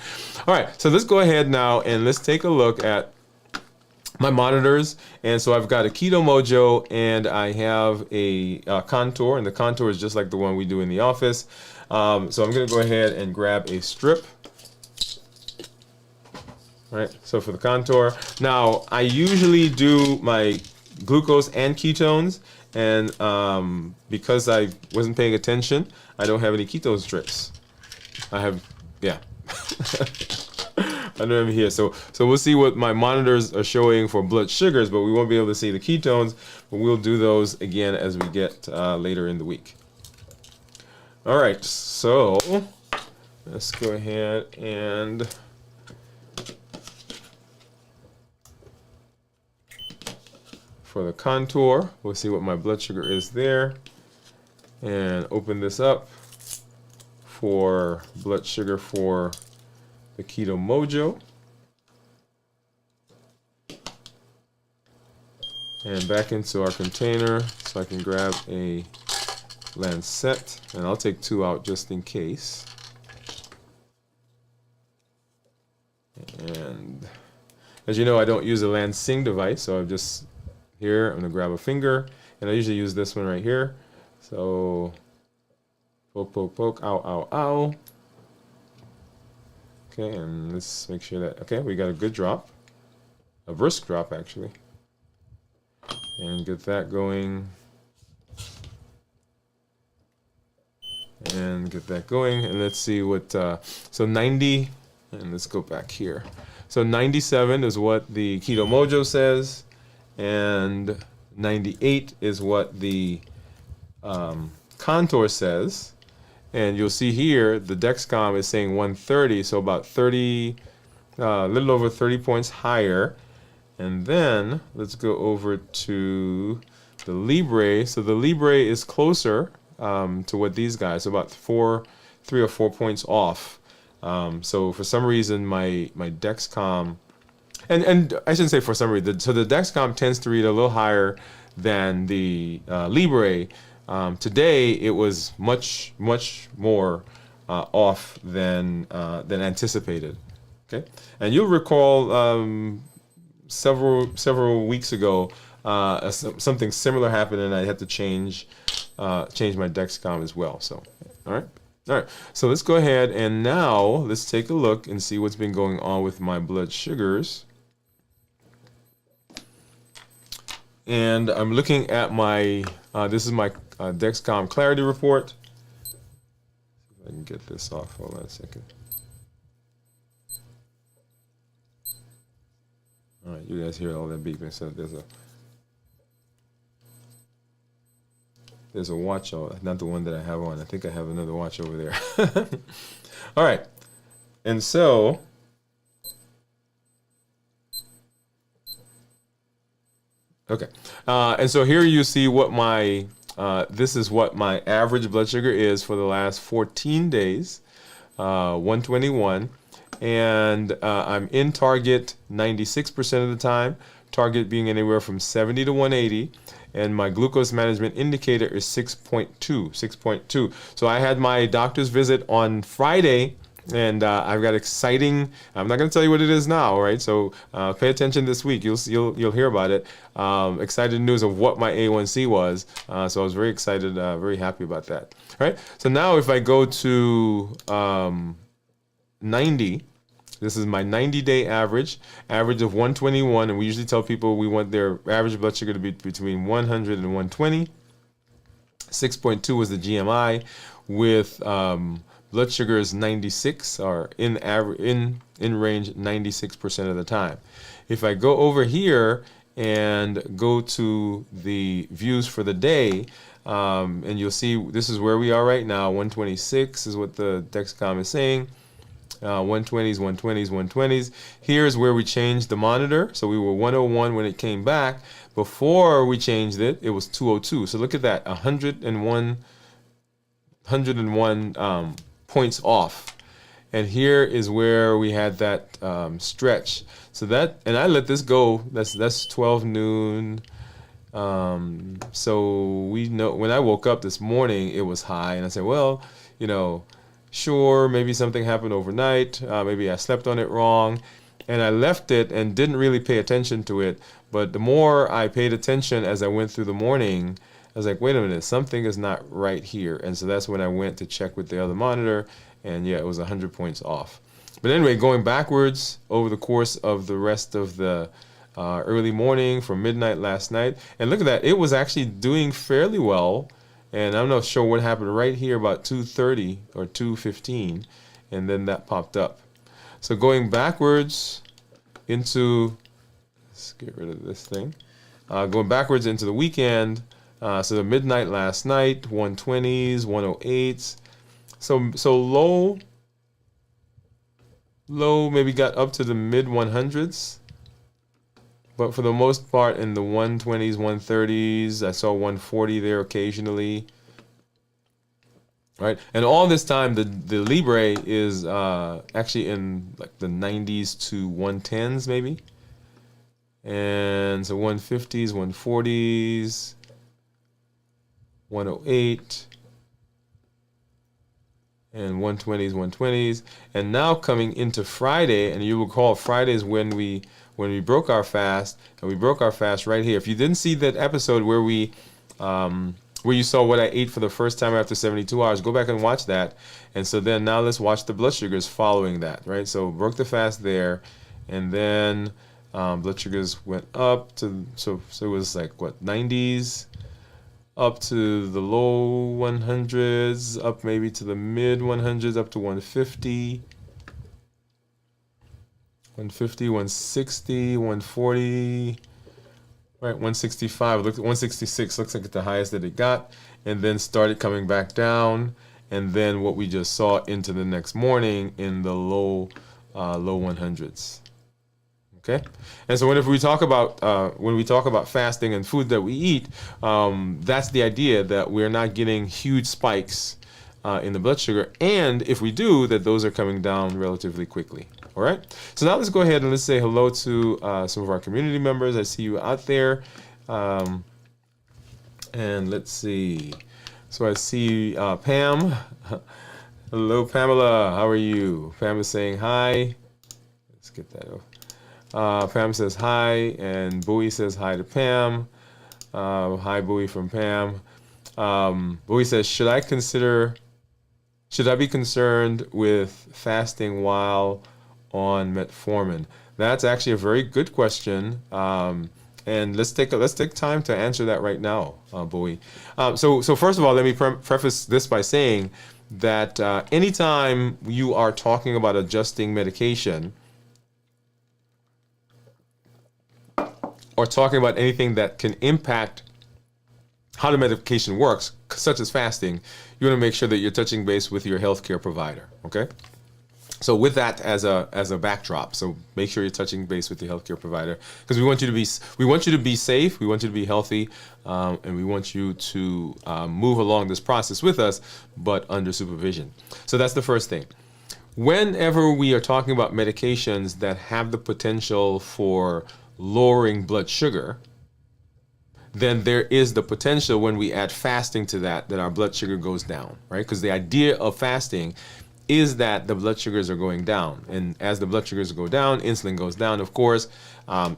[SPEAKER 1] All right, so let's go ahead now and let's take a look at my monitors. And so I've got a Keto Mojo, and I have a Contour, and the Contour is just like the one we do in the office. So I'm going to go ahead and grab a strip. All right, so for the Contour. Now, I usually do my glucose and ketones, and because I wasn't paying attention, I don't have any ketone strips. I have, yeah. I don't have it here. So we'll see what my monitors are showing for blood sugars, but we won't be able to see the ketones, but we'll do those again as we get later in the week. All right, so let's go ahead and for the Contour, we'll see what my blood sugar is there, and open this up for blood sugar for the Keto Mojo. And back into our container so I can grab a Lancet, and I'll take 2 out just in case. And as you know, I don't use a Lansing device, so I'm just here, I'm gonna grab a finger, and I usually use this one right here. So poke, poke, poke, ow, ow, ow. Okay, and let's make sure that, okay, we got a good drop. A brisk drop, actually. And get that going. And get that going, and let's see what, so 90, and let's go back here. So 97 is what the Keto Mojo says, and 98 is what the Contour says. And you'll see here the Dexcom is saying 130, so about 30, a little over 30 points higher. And then let's go over to the Libre. So the Libre is closer to what these guys, so about 3 or 4 points off So for some reason, my Dexcom, and I shouldn't say for some reason. So the Dexcom tends to read a little higher than the Libre. Today it was much more off than anticipated. Okay, and you'll recall several weeks ago, something similar happened, and I had to change my Dexcom as well. So, all right. So let's go ahead and now let's take a look and see what's been going on with my blood sugars. And I'm looking at my this is my Dexcom Clarity report. See if I can get this off. Hold on a second. All right, you guys hear all that beeping. So there's a watch on, not the one that I have on. I think I have another watch over there. All right, and so okay, and so here you see what my this is what my average blood sugar is for the last 14 days, 121. And I'm in target 96% of the time, target being anywhere from 70 to 180, and my glucose management indicator is 6.2. So I had my doctor's visit on Friday, and I've got exciting. I'm not going to tell you what it is now, right? So pay attention this week. You'll hear about it. Excited news of what my A1C was. So I was very excited, very happy about that. All right. So now if I go to 90. This is my 90-day average of 121, and we usually tell people we want their average blood sugar to be between 100 and 120. 6.2 was the GMI, with blood sugars 96, or in range 96% of the time. If I go over here and go to the views for the day, and you'll see this is where we are right now. 126 is what the Dexcom is saying. 120s, 120s, 120s. Here's where we changed the monitor. So we were 101 when it came back. Before we changed it, it was 202. So look at that, 101 points off. And here is where we had that stretch. So that, and I let this go. That's 12 noon. So we know when I woke up this morning, it was high, and I said, well, sure, maybe something happened overnight. Maybe I slept on it wrong. And I left it and didn't really pay attention to it. But the more I paid attention as I went through the morning, I was like, wait a minute, something is not right here. And so that's when I went to check with the other monitor. And yeah, it was 100 points off. But anyway, going backwards over the course of the rest of the early morning from midnight last night. And look at that, it was actually doing fairly well. And I'm not sure what happened right here about 2:30 or 2:15, and then that popped up. So going backwards into, let's get rid of this thing. Going backwards into the weekend, so the midnight last night, 120s, 108s. So low maybe got up to the mid 100s. But for the most part, in the 120s, 130s, I saw 140 there occasionally. Right, and all this time, the Libre is actually in like the 90s to 110s maybe. And so 150s, 140s, 108, and 120s, 120s. And now coming into Friday, and you recall Friday is when we broke our fast, and we broke our fast right here. If you didn't see that episode where where you saw what I ate for the first time after 72 hours, go back and watch that. And so then now let's watch the blood sugars following that, right? So broke the fast there, and then blood sugars went up to, so it was like what, 90s, up to the low 100s, up maybe to the mid 100s, up to 150. 150, 160, 140, right, 165, look at 166, looks like it's the highest that it got, and then started coming back down, and then what we just saw into the next morning in the low 100s. Okay, and so when we talk about fasting and food that we eat, that's the idea, that we're not getting huge spikes in the blood sugar, and if we do, that those are coming down relatively quickly. All right. So now let's go ahead and let's say hello to some of our community members. I see you out there, and let's see. So I see Pam. Hello, Pamela. How are you? Pam is saying hi. Let's get that off. Pam says hi, and Bowie says hi to Pam. Hi, Bowie from Pam. Bowie says, should I be concerned with fasting while on metformin? That's actually a very good question. And let's take time to answer that right now, Bowie. So first of all, let me preface this by saying that anytime you are talking about adjusting medication or talking about anything that can impact how the medication works, such as fasting, you want to make sure that you're touching base with your healthcare provider. Okay. So with that as a backdrop, so make sure you're touching base with your healthcare provider, because we want you to be safe, we want you to be healthy, and we want you to move along this process with us, but under supervision. So that's the first thing. Whenever we are talking about medications that have the potential for lowering blood sugar, then there is the potential when we add fasting to that our blood sugar goes down, right? Because the idea of fasting is that the blood sugars are going down, and as the blood sugars go down, insulin goes down, of course.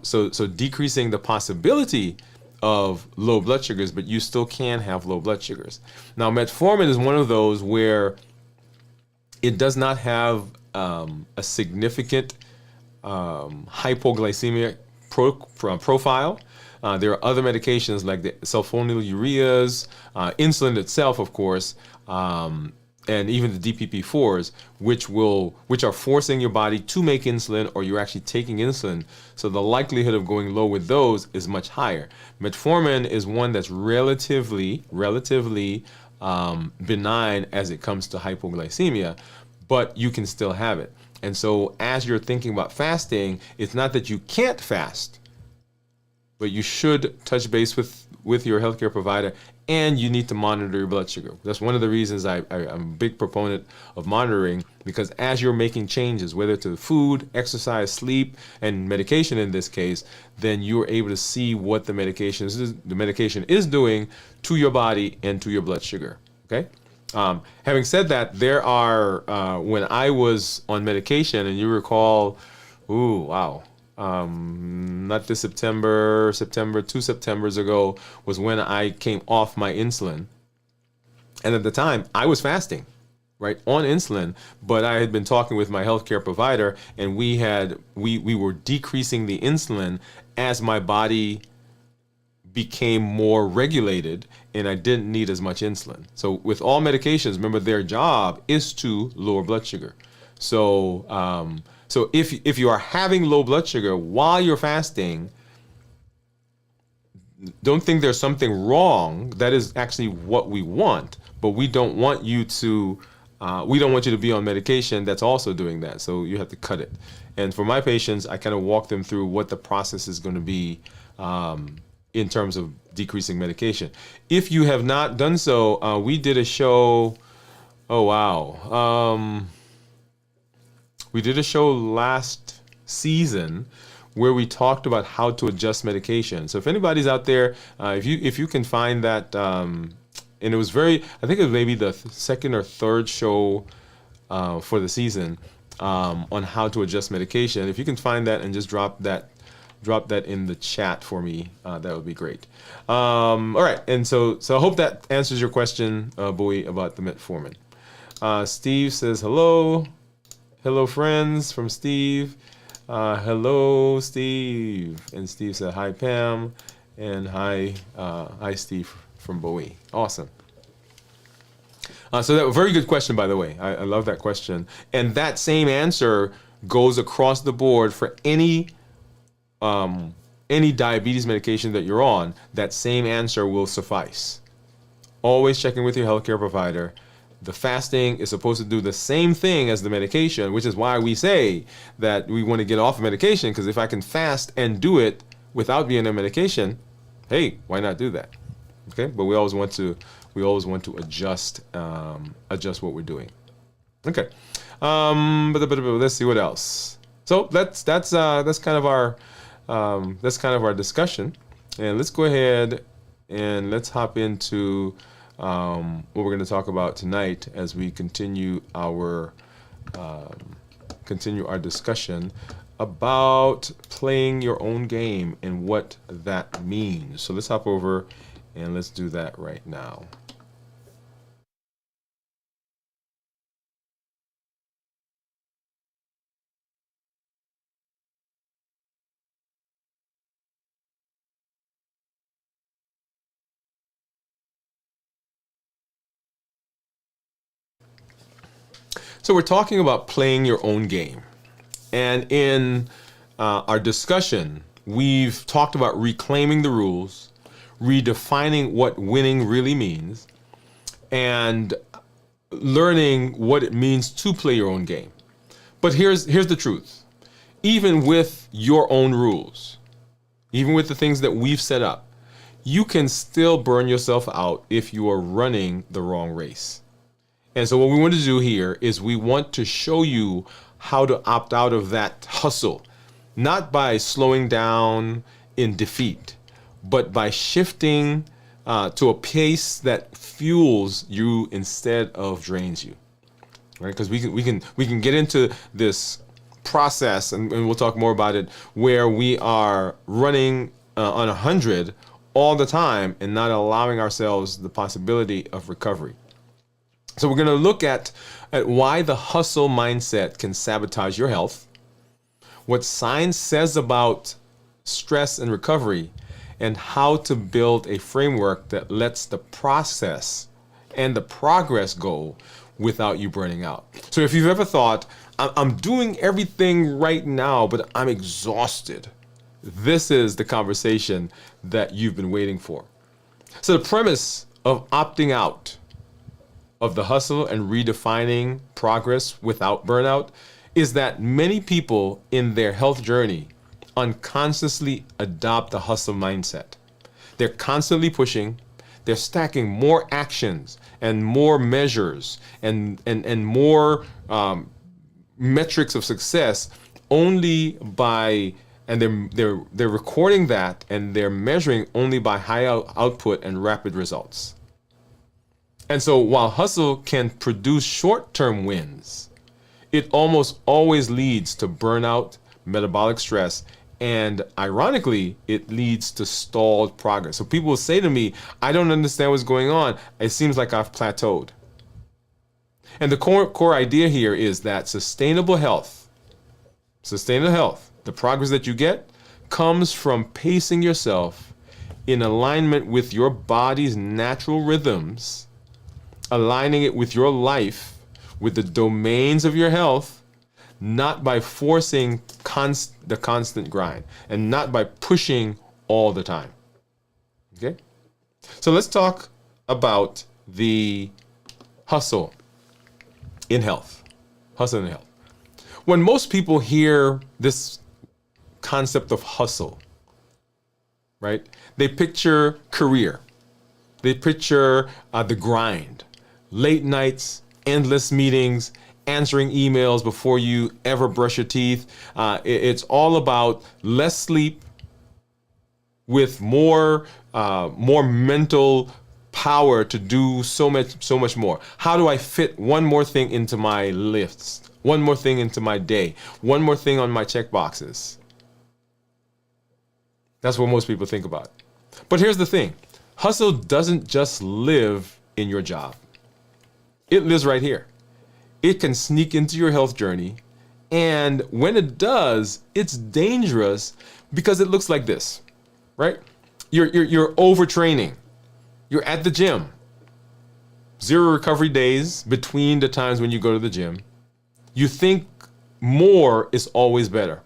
[SPEAKER 1] So decreasing the possibility of low blood sugars, but you still can have low blood sugars. Now, metformin is one of those where it does not have a significant hypoglycemic profile. There are other medications like the sulfonylureas, insulin itself, of course, and even the DPP-4s, which are forcing your body to make insulin, or you're actually taking insulin. So the likelihood of going low with those is much higher. Metformin is one that's relatively benign as it comes to hypoglycemia, but you can still have it. And so as you're thinking about fasting, it's not that you can't fast, but you should touch base with your healthcare provider, and you need to monitor your blood sugar. That's one of the reasons I'm a big proponent of monitoring, because as you're making changes, whether to food, exercise, sleep, and medication in this case, then you're able to see what the medication is doing to your body and to your blood sugar. Okay. Having said that, there are when I was on medication, and you recall, not this September, 2 Septembers ago was when I came off my insulin. And at the time, I was fasting, right, on insulin, but I had been talking with my healthcare provider, and we were decreasing the insulin as my body became more regulated, and I didn't need as much insulin. So with all medications, remember, their job is to lower blood sugar. So if you are having low blood sugar while you're fasting, don't think there's something wrong. That is actually what we want, but we don't want you to be on medication that's also doing that. So you have to cut it. And for my patients, I kind of walk them through what the process is going to be in terms of decreasing medication. If you have not done so, we did a show. Oh, wow. We did a show last season where we talked about how to adjust medication. So if anybody's out there, if you can find that, and it was I think it was maybe the second or third show for the season on how to adjust medication. If you can find that and just drop that in the chat for me, that would be great. All right, and so I hope that answers your question, Bowie, about the metformin. Steve says hello. Hello, friends, from Steve. Hello, Steve. And Steve said, hi, Pam. And hi, Steve from Bowie. Awesome. So that was a very good question, by the way. I love that question. And that same answer goes across the board for any diabetes medication that you're on. That same answer will suffice. Always checking with your healthcare provider. The fasting is supposed to do the same thing as the medication, which is why we say that we want to get off of medication, because if I can fast and do it without being on medication, hey, why not do that? Okay, but we always want to adjust what we're doing. Okay, but let's see what else. So that's kind of our discussion, and let's go ahead and let's hop into what we're going to talk about tonight as we continue our discussion about playing your own game and what that means. So let's hop over and let's do that right now. So we're talking about playing your own game. And in our discussion, we've talked about reclaiming the rules, redefining what winning really means, and learning what it means to play your own game. But here's the truth. Even with your own rules, even with the things that we've set up, you can still burn yourself out if you are running the wrong race. And so what we want to do here is we want to show you how to opt out of that hustle, not by slowing down in defeat, but by shifting to a pace that fuels you instead of drains you. Right? Because we can get into this process, and we'll talk more about it, where we are running on 100 all the time and not allowing ourselves the possibility of recovery. So we're going to look at why the hustle mindset can sabotage your health, what science says about stress and recovery, and how to build a framework that lets the process and the progress go without you burning out. So if you've ever thought, I'm doing everything right now, but I'm exhausted, this is the conversation that you've been waiting for. So the premise of opting out of the hustle and redefining progress without burnout is that many people in their health journey unconsciously adopt the hustle mindset. They're constantly pushing, they're stacking more actions and more measures and more metrics of success only by, and they're recording that and they're measuring only by high output and rapid results. And so while hustle can produce short-term wins, it almost always leads to burnout, metabolic stress, and ironically, it leads to stalled progress. So people will say to me, I don't understand what's going on. It seems like I've plateaued. And the core idea here is that sustainable health, the progress that you get, comes from pacing yourself in alignment with your body's natural rhythms, aligning it with your life, with the domains of your health, not by forcing the constant grind and not by pushing all the time. Okay? So let's talk about the hustle in health. Hustle in health. When most people hear this concept of hustle, right? They picture career. They picture the grind. Late nights, endless meetings, answering emails before you ever brush your teeth. It's all about less sleep with more mental power to do so much more. How do I fit one more thing into my lists? One more thing into my day? One more thing on my check boxes? That's what most people think about. But here's the thing. Hustle doesn't just live in your job. It lives right here. It can sneak into your health journey. And when it does, it's dangerous because it looks like this, right? You're overtraining. You're at the gym. 0 recovery days between the times when you go to the gym. You think more is always better.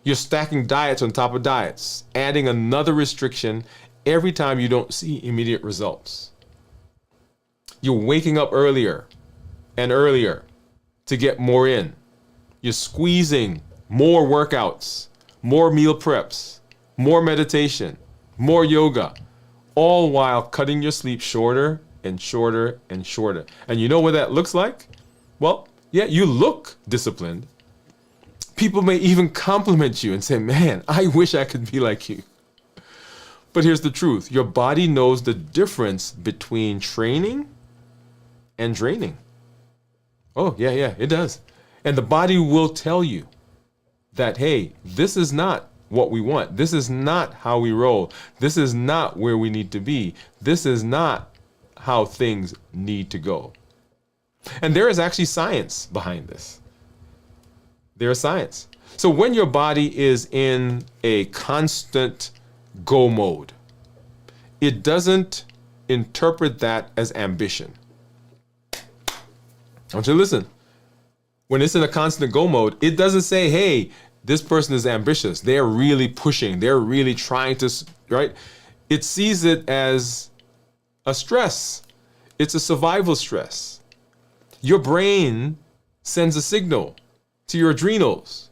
[SPEAKER 1] You're stacking diets on top of diets, adding another restriction every time you don't see immediate results. You're waking up earlier and earlier to get more in. You're squeezing more workouts, more meal preps, more meditation, more yoga, all while cutting your sleep shorter and shorter and shorter. And you know what that looks like? Well, yeah, you look disciplined. People may even compliment you and say, man, I wish I could be like you. But here's the truth. Your body knows the difference between training and draining. Oh, yeah, it does. And the body will tell you that, hey, this is not what we want. This is not how we roll. This is not where we need to be. This is not how things need to go. And there is actually science behind this. There is science. So when your body is in a constant go mode, it doesn't interpret that as ambition. I want you to listen. When it's in a constant go mode, it doesn't say, hey, this person is ambitious. They're really pushing. They're really trying to, right? It sees it as a stress. It's a survival stress. Your brain sends a signal to your adrenals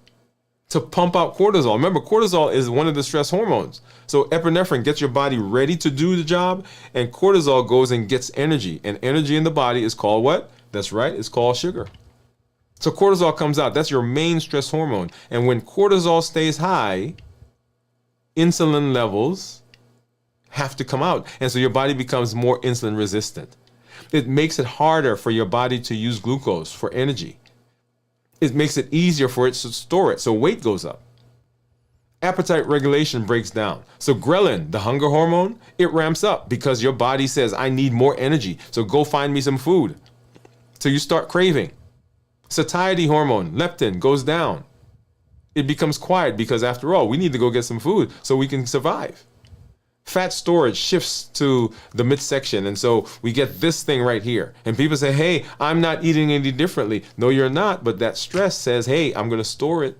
[SPEAKER 1] to pump out cortisol. Remember, cortisol is one of the stress hormones. So epinephrine gets your body ready to do the job, and cortisol goes and gets energy. And energy in the body is called what? That's right, it's called sugar. So cortisol comes out. That's your main stress hormone. And when cortisol stays high, insulin levels have to come out. And so your body becomes more insulin resistant. It makes it harder for your body to use glucose for energy. It makes it easier for it to store it. So weight goes up. Appetite regulation breaks down. So ghrelin, the hunger hormone, it ramps up because your body says, I need more energy. So go find me some food. So you start craving. Satiety hormone, leptin, goes down. It becomes quiet because after all, we need to go get some food so we can survive. Fat storage shifts to the midsection, and so we get this thing right here. And people say, hey, I'm not eating any differently. No, you're not, but that stress says, hey, I'm going to store it.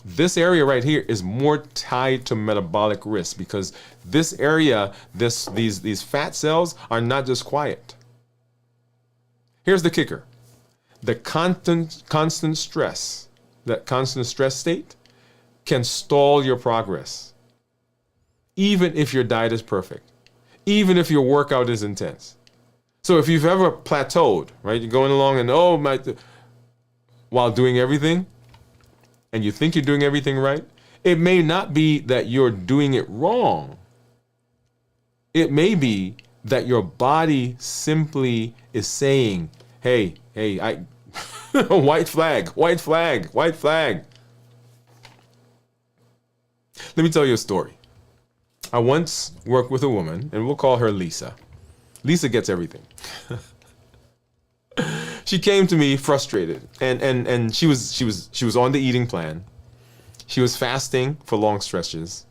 [SPEAKER 1] This area right here is more tied to metabolic risk because this area, these fat cells are not just quiet. Here's the kicker. The constant stress, that constant stress state can stall your progress. Even if your diet is perfect, even if your workout is intense. So if you've ever plateaued, right, you're going along and while doing everything, and you think you're doing everything right, it may not be that you're doing it wrong. It may be that your body simply is saying, hey, white flag. Let me tell you a story. I once worked with a woman, and we'll call her Lisa. Lisa gets everything. She came to me frustrated, and she was on the eating plan. She was fasting for long stretches.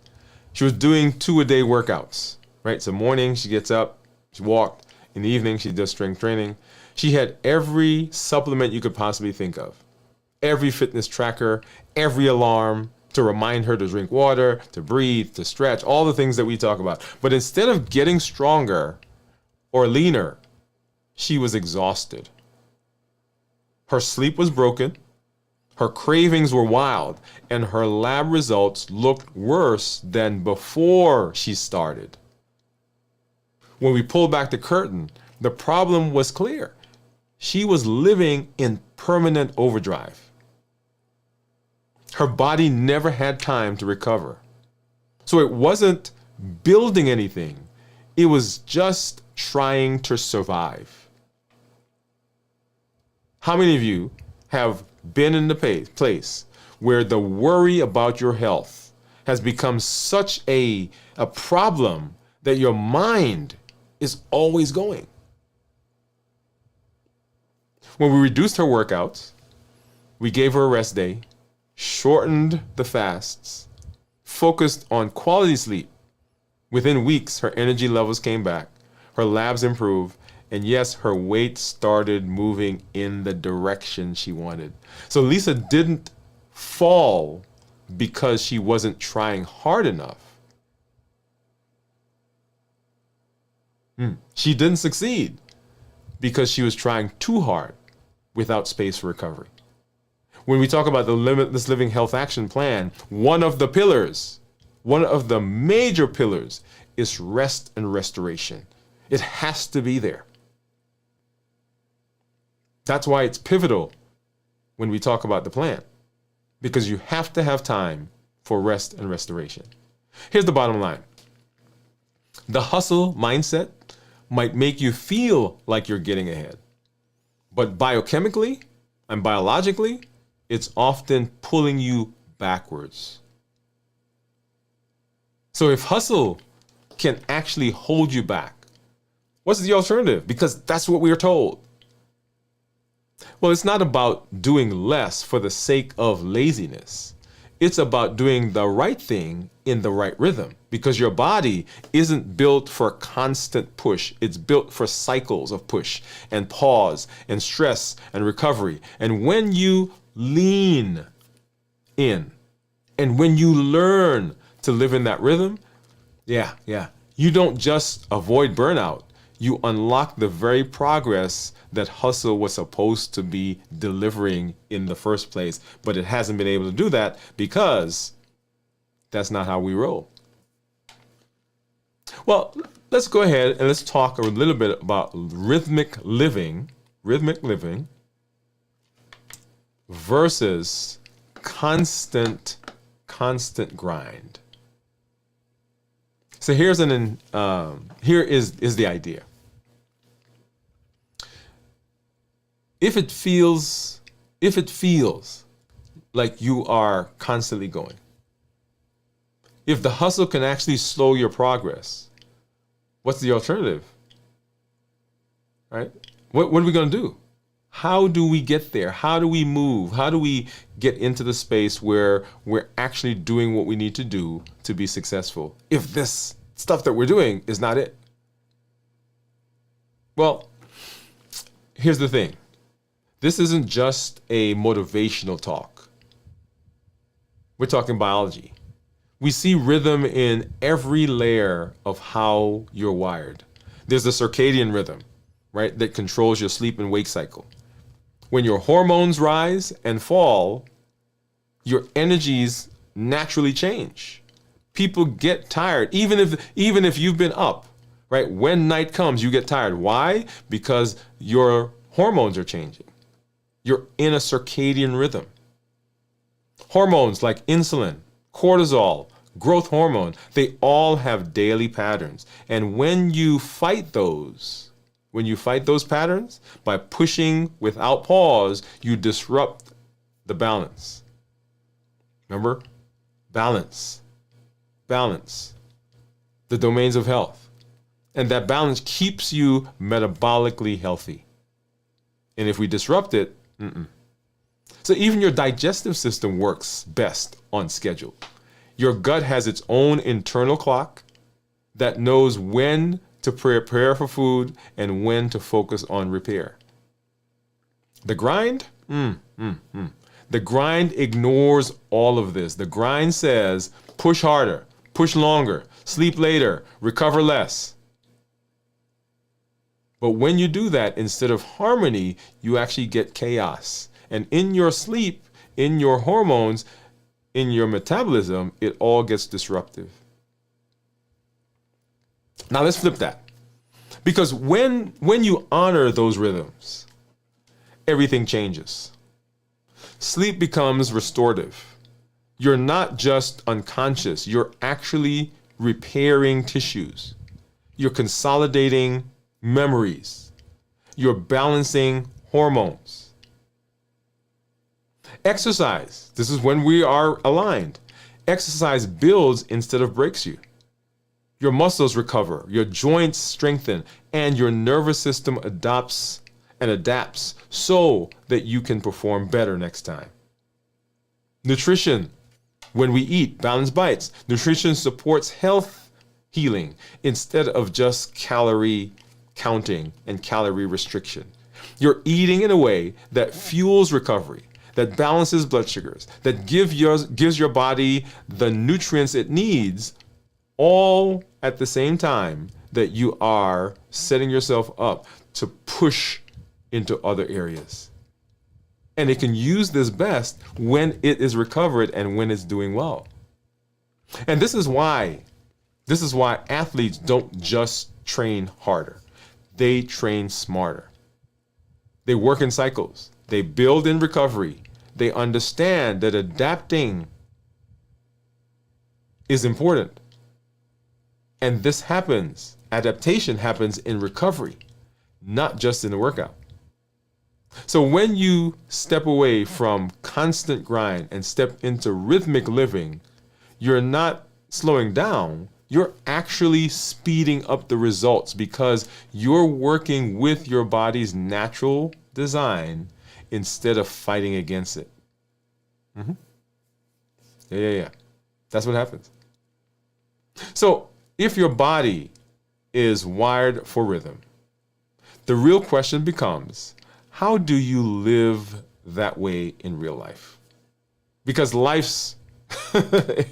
[SPEAKER 1] She was doing 2-a-day workouts, right? So morning she gets up, she walked. In the evening she does strength training. She had every supplement you could possibly think of, every fitness tracker, every alarm to remind her to drink water, to breathe, to stretch, all the things that we talk about. But instead of getting stronger or leaner, she was exhausted. Her sleep was broken, her cravings were wild, and her lab results looked worse than before she started. When we pulled back the curtain, the problem was clear. She was living in permanent overdrive. Her body never had time to recover. So it wasn't building anything. It was just trying to survive. How many of you have been in the place where the worry about your health has become such a problem that your mind is always going? When we reduced her workouts, we gave her a rest day, shortened the fasts, focused on quality sleep. Within weeks, her energy levels came back, her labs improved, and yes, her weight started moving in the direction she wanted. So Lisa didn't fall because she wasn't trying hard enough. She didn't succeed because she was trying too hard without space for recovery. When we talk about the Limitless Living Health Action Plan, one of the pillars one of the major pillars is rest and restoration. It has to be there. That's why it's pivotal when we talk about the plan, because you have to have time for rest and restoration. Here's the bottom line. The hustle mindset might make you feel like you're getting ahead, but biochemically and biologically, it's often pulling you backwards. So if hustle can actually hold you back, what's the alternative? Because that's what we are told. Well, it's not about doing less for the sake of laziness. It's about doing the right thing in the right rhythm, because your body isn't built for constant push. It's built for cycles of push and pause and stress and recovery. And when you lean in and when you learn to live in that rhythm, you don't just avoid burnout. You unlock the very progress that hustle was supposed to be delivering in the first place, but it hasn't been able to do that because that's not how we roll. Well, let's go ahead and let's talk a little bit about rhythmic living versus constant grind. So here is the idea. If it feels like you are constantly going, if the hustle can actually slow your progress, what's the alternative? Right? What are we going to do? How do we get there? How do we move? How do we get into the space where we're actually doing what we need to do to be successful if this stuff that we're doing is not it? Well, here's the thing. This isn't just a motivational talk. We're talking biology. We see rhythm in every layer of how you're wired. There's the circadian rhythm, right, that controls your sleep and wake cycle. When your hormones rise and fall, your energies naturally change. People get tired, even if you've been up, right? When night comes, you get tired. Why? Because your hormones are changing. You're in a circadian rhythm. Hormones like insulin, cortisol, growth hormone, they all have daily patterns. And when you fight those patterns by pushing without pause, you disrupt the balance. Remember? Balance. The domains of health. And that balance keeps you metabolically healthy. And if we disrupt it, So even your digestive system works best on schedule. Your gut has its own internal clock that knows when to prepare for food and when to focus on repair. The grind? The grind ignores all of this. The grind says, push harder, push longer, sleep later, recover less. But when you do that, instead of harmony, you actually get chaos. And in your sleep, in your hormones, in your metabolism, it all gets disruptive. Now let's flip that. Because when you honor those rhythms, everything changes. Sleep becomes restorative. You're not just unconscious, you're actually repairing tissues. You're consolidating memories. You're balancing hormones. Exercise. This is when we are aligned. Exercise builds instead of breaks you. Your muscles recover, your joints strengthen, and your nervous system adapts so that you can perform better next time. Nutrition. When we eat balanced bites, nutrition supports health healing instead of just calorie counting and calorie restriction. You're eating in a way that fuels recovery, that balances blood sugars, that gives your body the nutrients it needs, all at the same time that you are setting yourself up to push into other areas. And it can use this best when it is recovered and when it's doing well. And this is why athletes don't just train harder. They train smarter. They work in cycles. They build in recovery. They understand that adapting is important. And adaptation happens in recovery, not just in the workout. So when you step away from constant grind and step into rhythmic living, you're not slowing down, you're actually speeding up the results because you're working with your body's natural design instead of fighting against it. Yeah. That's what happens. So if your body is wired for rhythm, the real question becomes, how do you live that way in real life? Because life's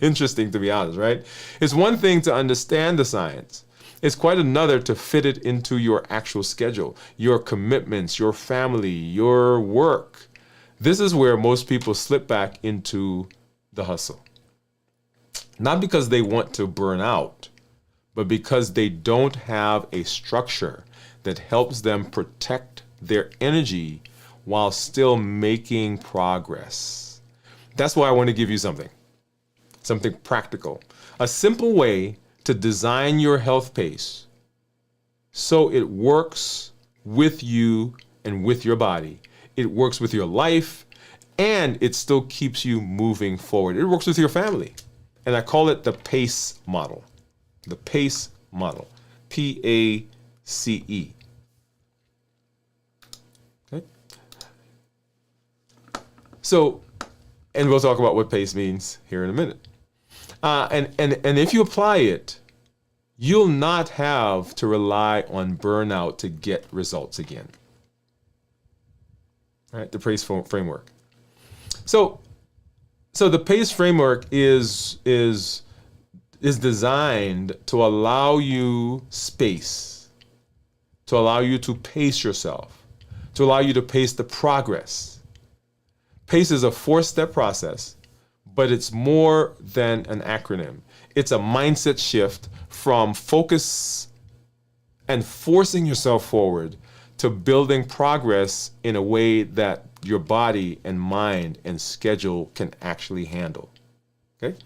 [SPEAKER 1] interesting, to be honest, right? It's one thing to understand the science. It's quite another to fit it into your actual schedule, your commitments, your family, your work. This is where most people slip back into the hustle. Not because they want to burn out, but because they don't have a structure that helps them protect their energy while still making progress. That's why I want to give you something practical, a simple way to design your health pace so it works with you and with your body. It works with your life, and it still keeps you moving forward. It works with your family. And I call it the PACE model. The PACE model. PACE. Okay. So, and we'll talk about what PACE means here in a minute. And if you apply it, you'll not have to rely on burnout to get results again. All right, the PACE framework. So the PACE framework is designed to allow you space, to allow you to pace yourself, to allow you to pace the progress. PACE is a 4-step process, but it's more than an acronym. It's a mindset shift from focus and forcing yourself forward to building progress in a way that your body and mind and schedule can actually handle. Okay?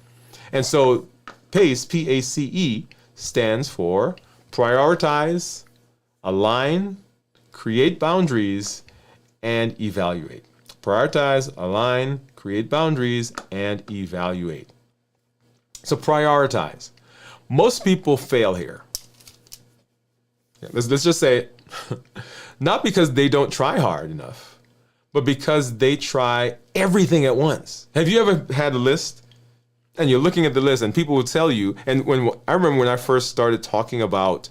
[SPEAKER 1] And so PACE, P-A-C-E, stands for prioritize, align, create boundaries, and evaluate. Prioritize, align, create boundaries, and evaluate. So prioritize. Most people fail here. Let's just say it. Not because they don't try hard enough, but because they try everything at once. Have you ever had a list and you're looking at the list and people will tell you, and I remember when I first started talking about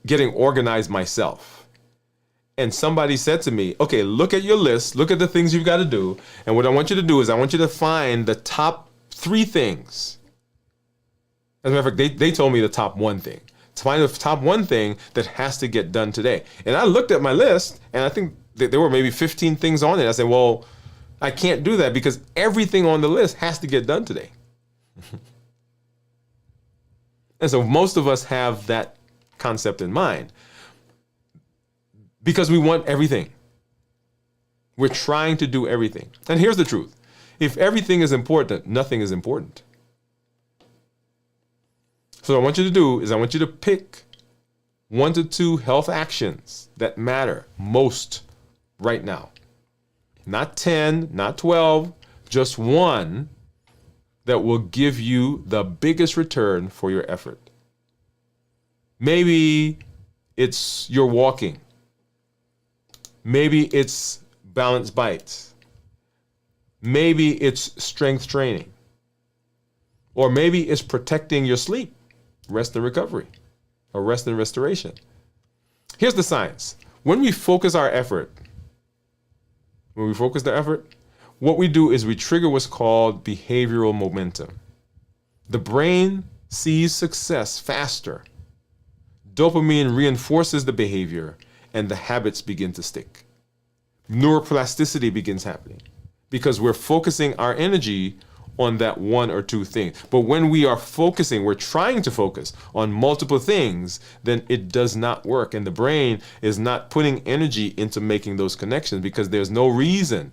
[SPEAKER 1] getting organized myself, and somebody said to me, okay, look at your list, look at the things you've got to do, and what I want you to do is I want you to find the top 3 things. As a matter of fact, they told me the top 1 thing. To find the top 1 thing that has to get done today. And I looked at my list, and I think there were maybe 15 things on it. I said, well, I can't do that because everything on the list has to get done today. And so most of us have that concept in mind because we want everything. We're trying to do everything. And here's the truth. If everything is important, nothing is important. So what I want you to do is I want you to pick 1 to 2 health actions that matter most right now. Not 10, not 12, just 1 that will give you the biggest return for your effort. Maybe it's your walking. Maybe it's balanced bites. Maybe it's strength training. Or maybe it's protecting your sleep. Rest and recovery, or rest and restoration. Here's the science. When we focus the effort, what we do is we trigger what's called behavioral momentum. The brain sees success faster. Dopamine reinforces the behavior, and the habits begin to stick. Neuroplasticity begins happening because we're focusing our energy on that one or two things. But when we are focusing, we're trying to focus on multiple things, then it does not work. And the brain is not putting energy into making those connections because there's no reason.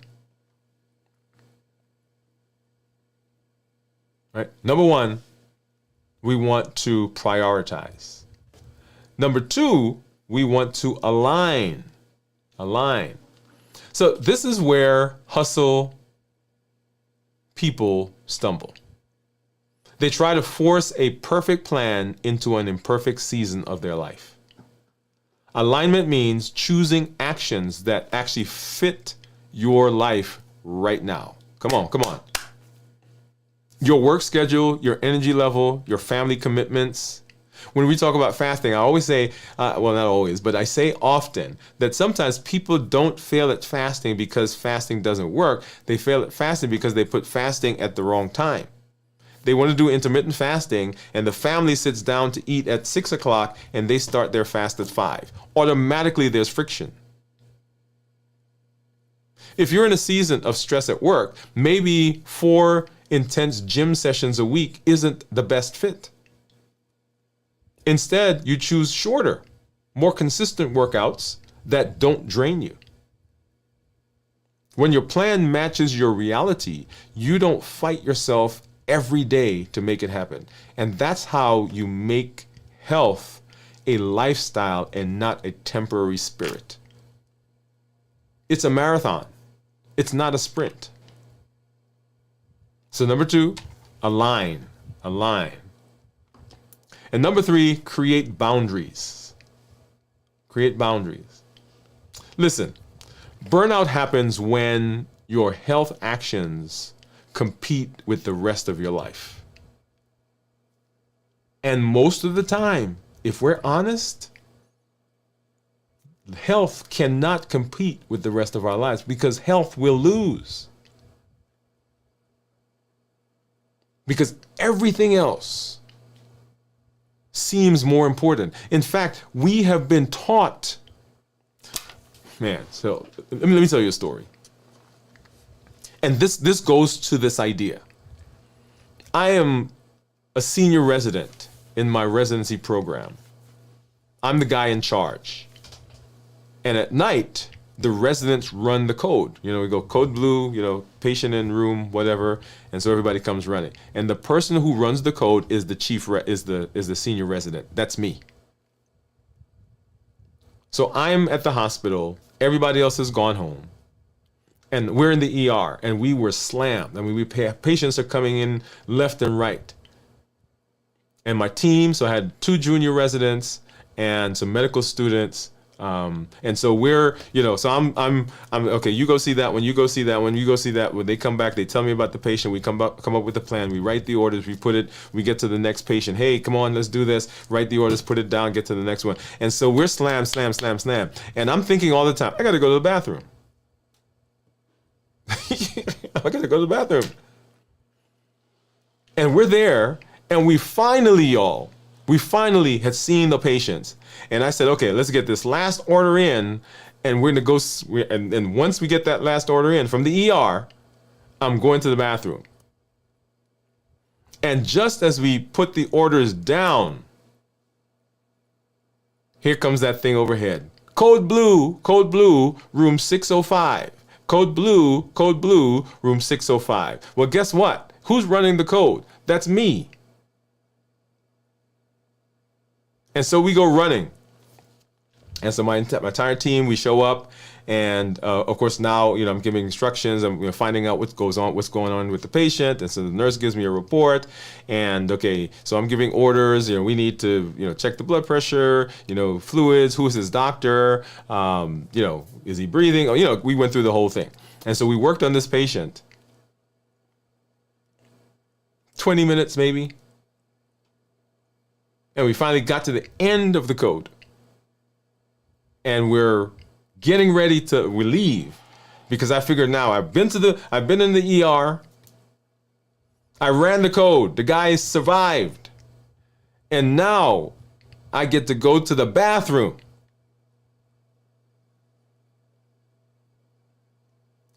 [SPEAKER 1] Right? Number one, we want to prioritize. Number two, we want to align. Align. So this is where hustle people stumble. They try to force a perfect plan into an imperfect season of their life. Alignment means choosing actions that actually fit your life right now. Come on, come on. Your work schedule, your energy level, your family commitments. When we talk about fasting, I always say, well, not always, but I say often that sometimes people don't fail at fasting because fasting doesn't work. They fail at fasting because they put fasting at the wrong time. They want to do intermittent fasting, and the family sits down to eat at 6 o'clock, and they start their fast at 5. Automatically, there's friction. If you're in a season of stress at work, maybe 4 intense gym sessions a week isn't the best fit. Instead, you choose shorter, more consistent workouts that don't drain you. When your plan matches your reality, you don't fight yourself every day to make it happen. And that's how you make health a lifestyle and not a temporary spirit. It's a marathon. It's not a sprint. So number 2, align. And number 3, create boundaries. Create boundaries. Listen, burnout happens when your health actions compete with the rest of your life. And most of the time, if we're honest, health cannot compete with the rest of our lives because health will lose. Because everything else seems more important. In fact, we have been taught, so let me tell you a story. And this goes to this idea. I am a senior resident in my residency program. I'm the guy in charge. And at night, the residents run the code. We go code blue, patient in room, whatever. And so everybody comes running. And the person who runs the code is the is the senior resident. That's me. So I'm at the hospital. Everybody else has gone home. And we're in the ER, and we were slammed. Patients are coming in left and right. And my team, so I had 2 junior residents and some medical students. And so we're, so I'm okay. You go see that one. You go see that one. You go see that. When they come back, they tell me about the patient. We come up with a plan. We write the orders. We get to the next patient. Hey, come on, let's do this. Write the orders, put it down, get to the next one. And so we're slam. And I'm thinking all the time, I got to go to the bathroom. I got to go to the bathroom. And we're there, and we finally had seen the patients. And I said, okay, let's get this last order in, and we're going to go. And once we get that last order in from the ER, I'm going to the bathroom. And just as we put the orders down, here comes that thing overhead. Code blue, room 605. Code blue, room 605. Well, guess what? Who's running the code? That's me. And so we go running. And so my entire team, we show up. And of course, now, I'm giving instructions. I'm finding out what's going on with the patient. And so the nurse gives me a report. And okay, so I'm giving orders. We need to, check the blood pressure, fluids, who's his doctor, is he breathing? We went through the whole thing. And so we worked on this patient 20 minutes maybe. And we finally got to the end of the code. And we're getting ready to leave because I figured now I've been in the ER. I ran the code. The guy survived. And now I get to go to the bathroom.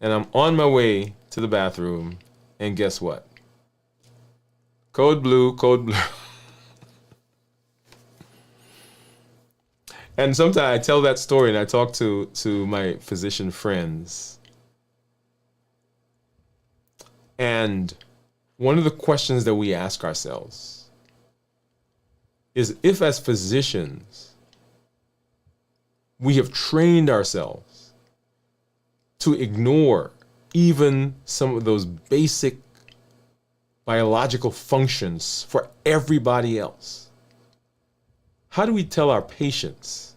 [SPEAKER 1] And I'm on my way to the bathroom. And guess what? Code blue, code blue. And sometimes I tell that story and I talk to my physician friends. And one of the questions that we ask ourselves is, if as physicians we have trained ourselves to ignore even some of those basic biological functions for everybody else, how do we tell our patients,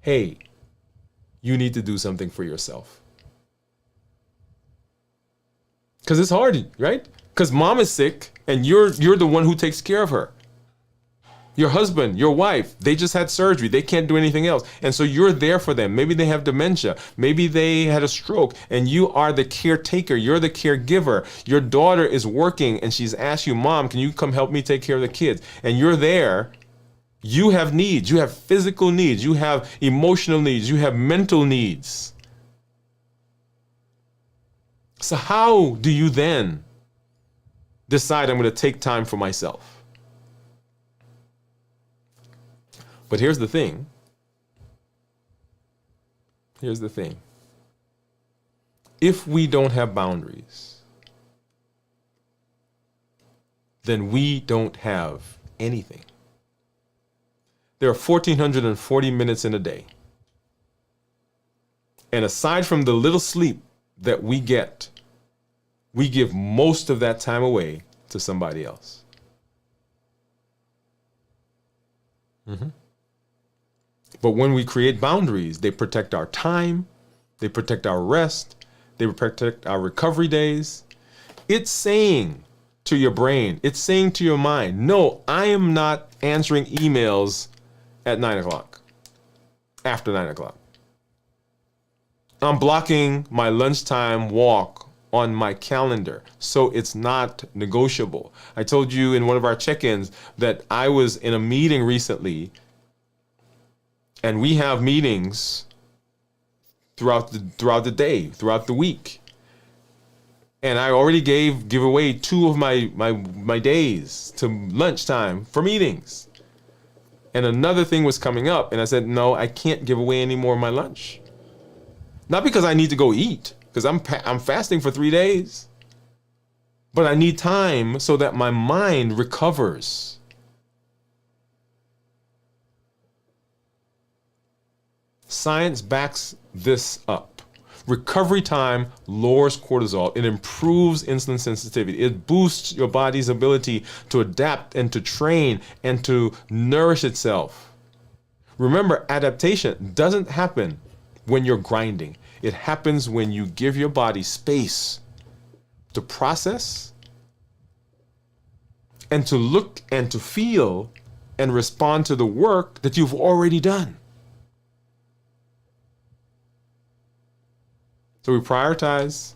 [SPEAKER 1] hey, you need to do something for yourself? Because it's hard, right? Because mom is sick and you're the one who takes care of her. Your husband, your wife, they just had surgery. They can't do anything else. And so you're there for them. Maybe they have dementia. Maybe they had a stroke and you are the caretaker. You're the caregiver. Your daughter is working and she's asked you, Mom, can you come help me take care of the kids? And you're there. You have needs. You have physical needs. You have emotional needs. You have mental needs. So how do you then decide I'm going to take time for myself? But here's the thing. Here's the thing. If we don't have boundaries, then we don't have anything. There are 1,440 minutes in a day. And aside from the little sleep that we get, we give most of that time away to somebody else. Mm-hmm. But when we create boundaries, they protect our time, they protect our rest, they protect our recovery days. It's saying to your brain, it's saying to your mind, no, I am not answering emails at 9 o'clock, after 9 o'clock. I'm blocking my lunchtime walk on my calendar, so it's not negotiable. I told you in one of our check-ins that I was in a meeting recently, and we have meetings throughout the day, throughout the week. And I already give away 2 of my days to lunchtime for meetings. And another thing was coming up, and I said, no, I can't give away any more of my lunch. Not because I need to go eat, because I'm fasting for 3 days. But I need time so that my mind recovers. Science backs this up. Recovery time lowers cortisol. It improves insulin sensitivity. It boosts your body's ability to adapt and to train and to nourish itself. Remember, adaptation doesn't happen when you're grinding. It happens when you give your body space to process and to look and to feel and respond to the work that you've already done. So we prioritize,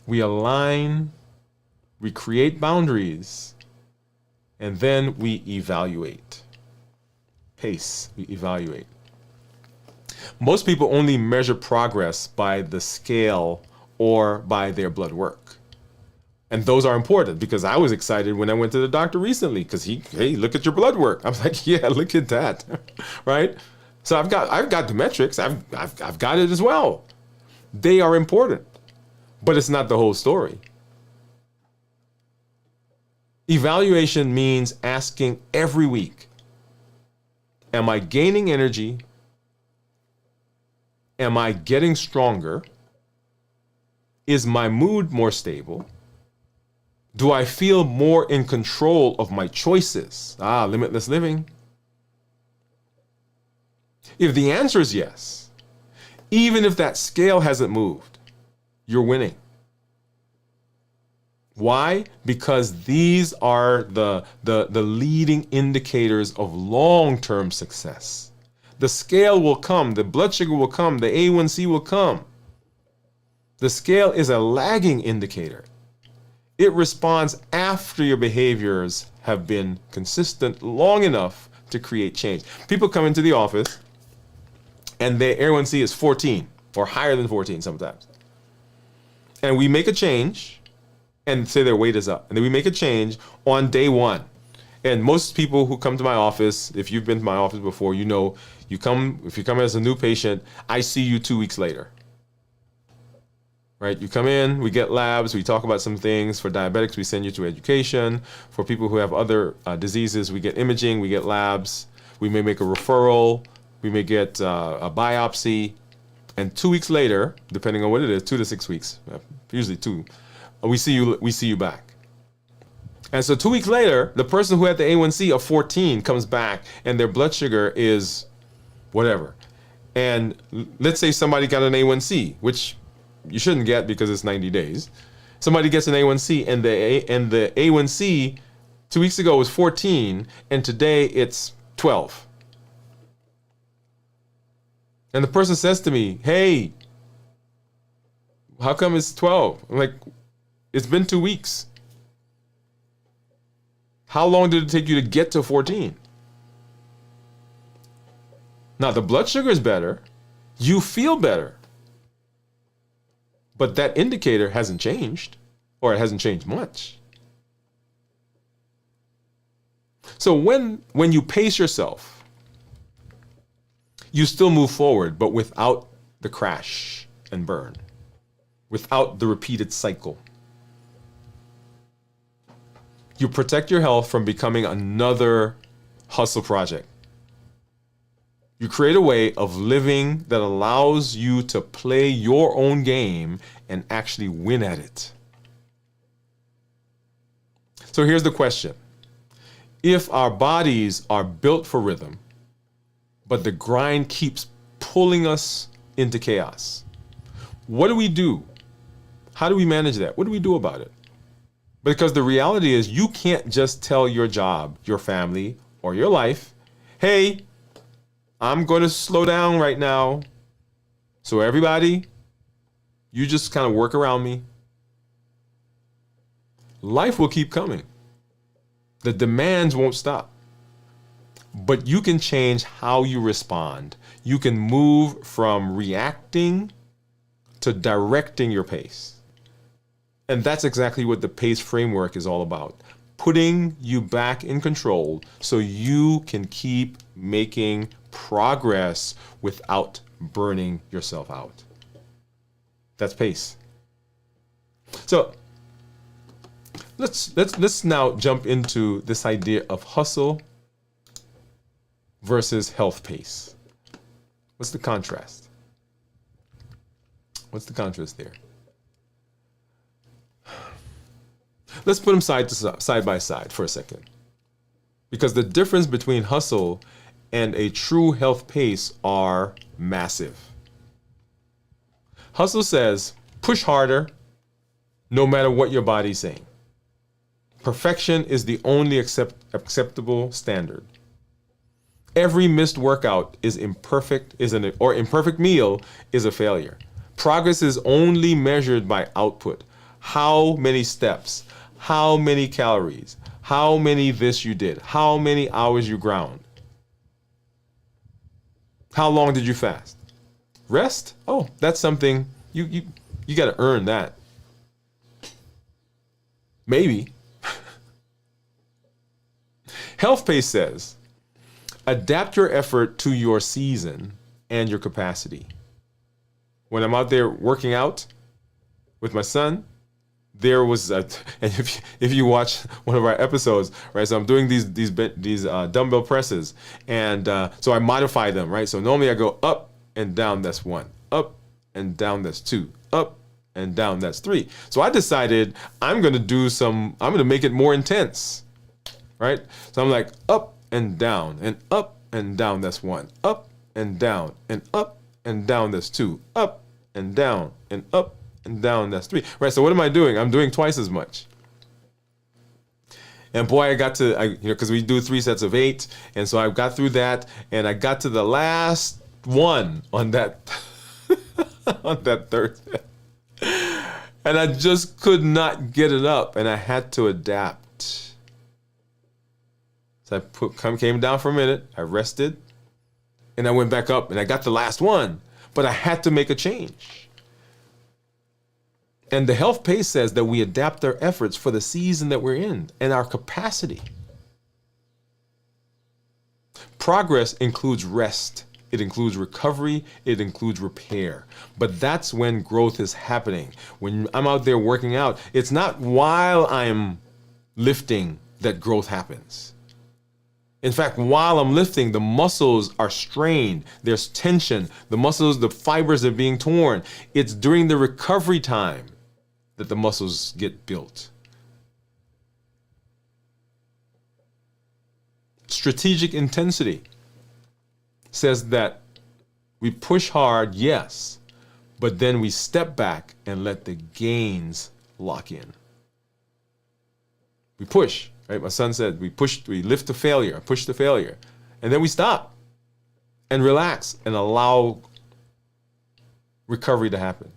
[SPEAKER 1] we align, we create boundaries, and then we evaluate. Pace, we evaluate. Most people only measure progress by the scale or by their blood work. And those are important because I was excited when I went to the doctor recently because hey, look at your blood work. I was like, yeah, look at that, right? So I've got the metrics. I've got it as well. They are important, but it's not the whole story. Evaluation means asking every week, am I gaining energy? Am I getting stronger? Is my mood more stable? Do I feel more in control of my choices? Limitless living. If the answer is yes, even if that scale hasn't moved, you're winning. Why? Because these are the leading indicators of long-term success. The scale will come, the blood sugar will come, the A1C will come. The scale is a lagging indicator. It responds after your behaviors have been consistent long enough to create change. People come into the office and their A1C is 14 or higher than 14 sometimes. And we make a change and say their weight is up. And then we make a change on day one. And most people who come to my office, if you've been to my office before, you know, if you come as a new patient, I see you 2 weeks later. Right? You come in, we get labs, we talk about some things. For diabetics, we send you to education. For people who have other diseases, we get imaging, we get labs. We may make a referral. We may get a biopsy. And 2 weeks later, depending on what it is, 2 to 6 weeks, usually 2, we see you back. And so 2 weeks later, the person who had the A1C of 14 comes back and their blood sugar is whatever. And let's say somebody got an A1C, which you shouldn't get because it's 90 days. Somebody gets an A1C and the A1C 2 weeks ago was 14 and today it's 12. And the person says to me, "Hey, how come it's 12?" I'm like, "It's been 2 weeks. How long did it take you to get to 14? Now, the blood sugar is better. You feel better. But that indicator hasn't changed, or it hasn't changed much." So when you pace yourself, you still move forward, but without the crash and burn, without the repeated cycle. You protect your health from becoming another hustle project. You create a way of living that allows you to play your own game and actually win at it. So here's the question. If our bodies are built for rhythm, but the grind keeps pulling us into chaos, what do we do? How do we manage that? What do we do about it? Because the reality is you can't just tell your job, your family, or your life, "Hey, I'm going to slow down right now. So everybody, you just kind of work around me." Life will keep coming. The demands won't stop. But you can change how you respond. You can move from reacting to directing your pace. And that's exactly what the PACE framework is all about. Putting you back in control so you can keep making progress without burning yourself out. That's PACE. So let's now jump into this idea of hustle versus health pace. What's the contrast? What's the contrast there? Let's put them side by side for a second. Because the difference between hustle and a true health pace are massive. Hustle says, push harder no matter what your body's saying. Perfection is the only acceptable standard. Every missed workout is imperfect meal is a failure. Progress is only measured by output. How many steps, how many calories, how many this you did, how many hours you ground. How long did you fast? Rest? Oh, that's something you got to earn that. Maybe. Health Pace says, adapt your effort to your season and your capacity. When I'm out there working out with my son, there was and if you watch one of our episodes, right? So I'm doing these dumbbell presses, and so I modify them, right? So normally I go up and down, that's 1, up and down, that's 2, up and down, that's 3. So I decided I'm gonna make it more intense, right? So I'm like up and down, that's 1, up and down, that's 2, up and down, and down, that's 3. Right, so what am I doing? I'm doing twice as much. And boy, I got to, because we do 3 sets of 8, and so I got through that, and I got to the last one on that, on that third set. And I just could not get it up, and I had to adapt. So I came down for a minute, I rested, and I went back up, and I got the last one, but I had to make a change. And the health pace says that we adapt our efforts for the season that we're in and our capacity. Progress includes rest. It includes recovery. It includes repair. But that's when growth is happening. When I'm out there working out, it's not while I'm lifting that growth happens. In fact, while I'm lifting, the muscles are strained. There's tension. The muscles, the fibers are being torn. It's during the recovery time that the muscles get built. Strategic intensity says that we push hard, yes, but then we step back and let the gains lock in. We push, right? My son said we lift to failure, push to failure, and then we stop and relax and allow recovery to happen.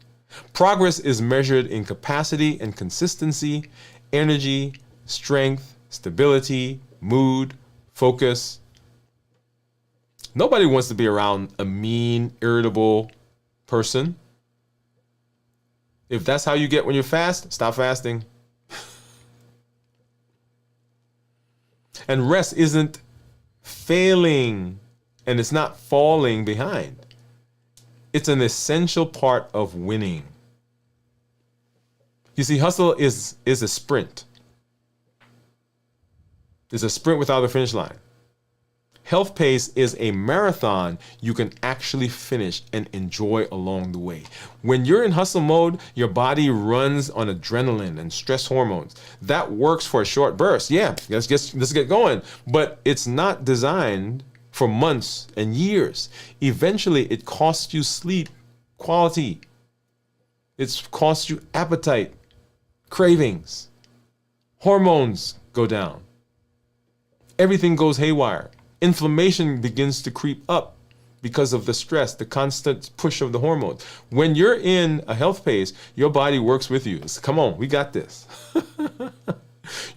[SPEAKER 1] Progress is measured in capacity and consistency, energy, strength, stability, mood, focus. Nobody wants to be around a mean, irritable person. If that's how you get when you're fast, stop fasting. And rest isn't failing, and it's not falling behind. It's an essential part of winning. You see, hustle is a sprint. It's a sprint without a finish line. Health pace is a marathon you can actually finish and enjoy along the way. When you're in hustle mode, your body runs on adrenaline and stress hormones. That works for a short burst. Yeah, let's get going. But it's not designed for months and years. Eventually, it costs you sleep quality. It costs you appetite, cravings. Hormones go down. Everything goes haywire. Inflammation begins to creep up because of the stress, the constant push of the hormones. When you're in a health pace, your body works with you. It's, come on, we got this.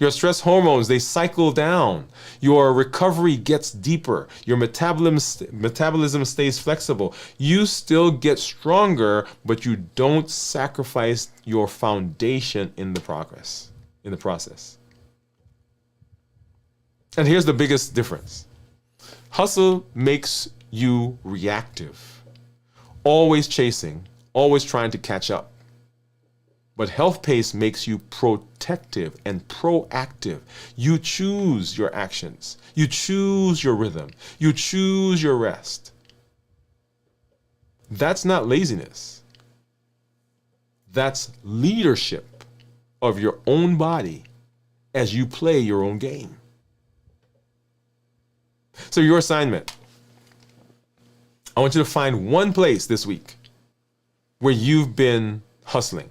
[SPEAKER 1] Your stress hormones, they cycle down. Your recovery gets deeper. Your metabolism stays flexible. You still get stronger, but you don't sacrifice your foundation in the process. And here's the biggest difference. Hustle makes you reactive, always chasing, always trying to catch up. But health pace makes you protective and proactive. You choose your actions. You choose your rhythm. You choose your rest. That's not laziness. That's leadership of your own body as you play your own game. So your assignment, I want you to find one place this week where you've been hustling.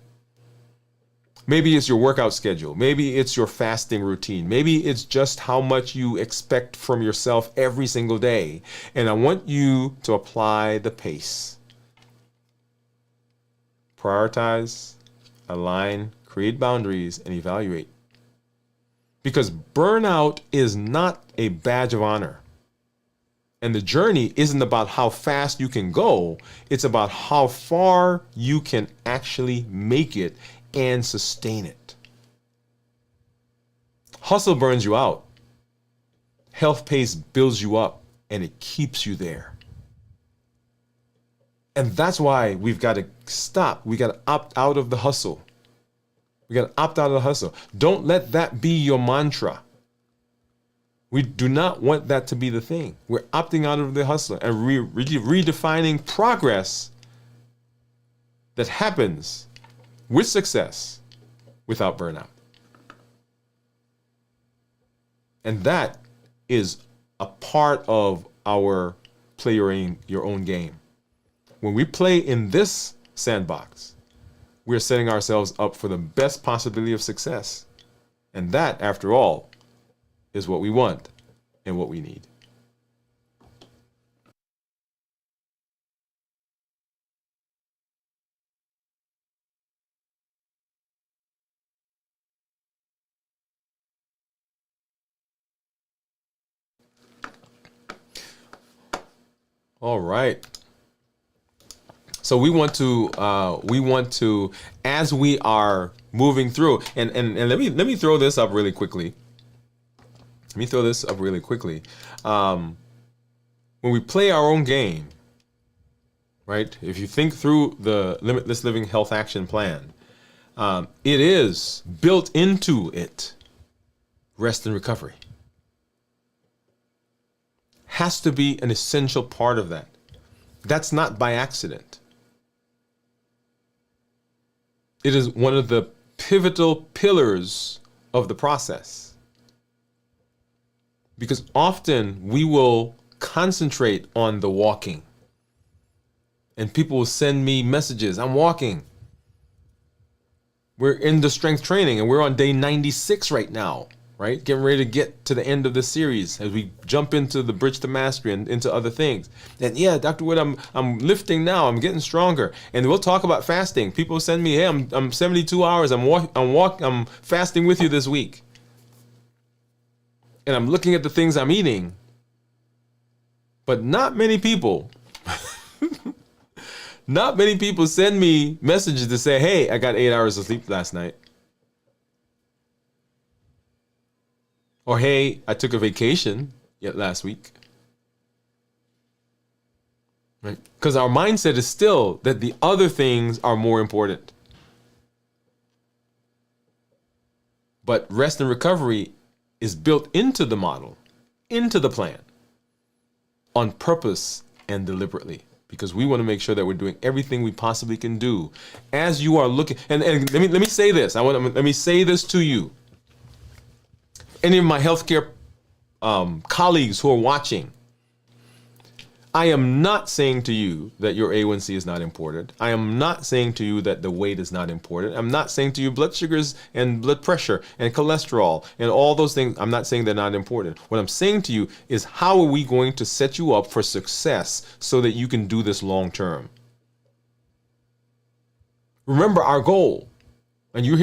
[SPEAKER 1] Maybe it's your workout schedule. Maybe it's your fasting routine. Maybe it's just how much you expect from yourself every single day. And I want you to apply the pace. Prioritize, align, create boundaries, and evaluate. Because burnout is not a badge of honor. And the journey isn't about how fast you can go. It's about how far you can actually make it and sustain it. Hustle burns you out. Health pace builds you up and it keeps you there. And that's why we've got to stop. We got to opt out of the hustle. We got to opt out of the hustle. Don't let that be your mantra. We do not want that to be the thing. We're opting out of the hustle and redefining progress that happens with success without burnout. And that is a part of our play your own game. When we play in this sandbox, we're setting ourselves up for the best possibility of success. And that, after all, is what we want and what we need. All right. So we want to, as we are moving through, and let me throw this up really quickly. When we play our own game, right? If you think through the Limitless Living Health Action Plan, it is built into it. Rest and recovery has to be an essential part of that. That's not by accident. It is one of the pivotal pillars of the process. Because often we will concentrate on the walking. And people will send me messages, I'm walking. We're in the strength training and we're on day 96 right now, right? Getting ready to get to the end of the series as we jump into the bridge to mastery and into other things. And yeah, Dr. Wood, I'm lifting now, I'm getting stronger. And we'll talk about fasting. People send me, hey, I'm 72 hours, I'm fasting with you this week. And I'm looking at the things I'm eating. But not many people send me messages to say, hey, I got 8 hours of sleep last night. Or, hey, I took a vacation last week. Right? Because our mindset is still that the other things are more important. But rest and recovery is built into the model, into the plan, on purpose and deliberately. Because we want to make sure that we're doing everything we possibly can do. As you are looking, and let me say this. Let me say this to you. Any of my healthcare colleagues who are watching, I am not saying to you that your A1C is not important. I am not saying to you that the weight is not important. I'm not saying to you blood sugars and blood pressure and cholesterol and all those things. I'm not saying they're not important. What I'm saying to you is how are we going to set you up for success so that you can do this long term? Remember our goal, and you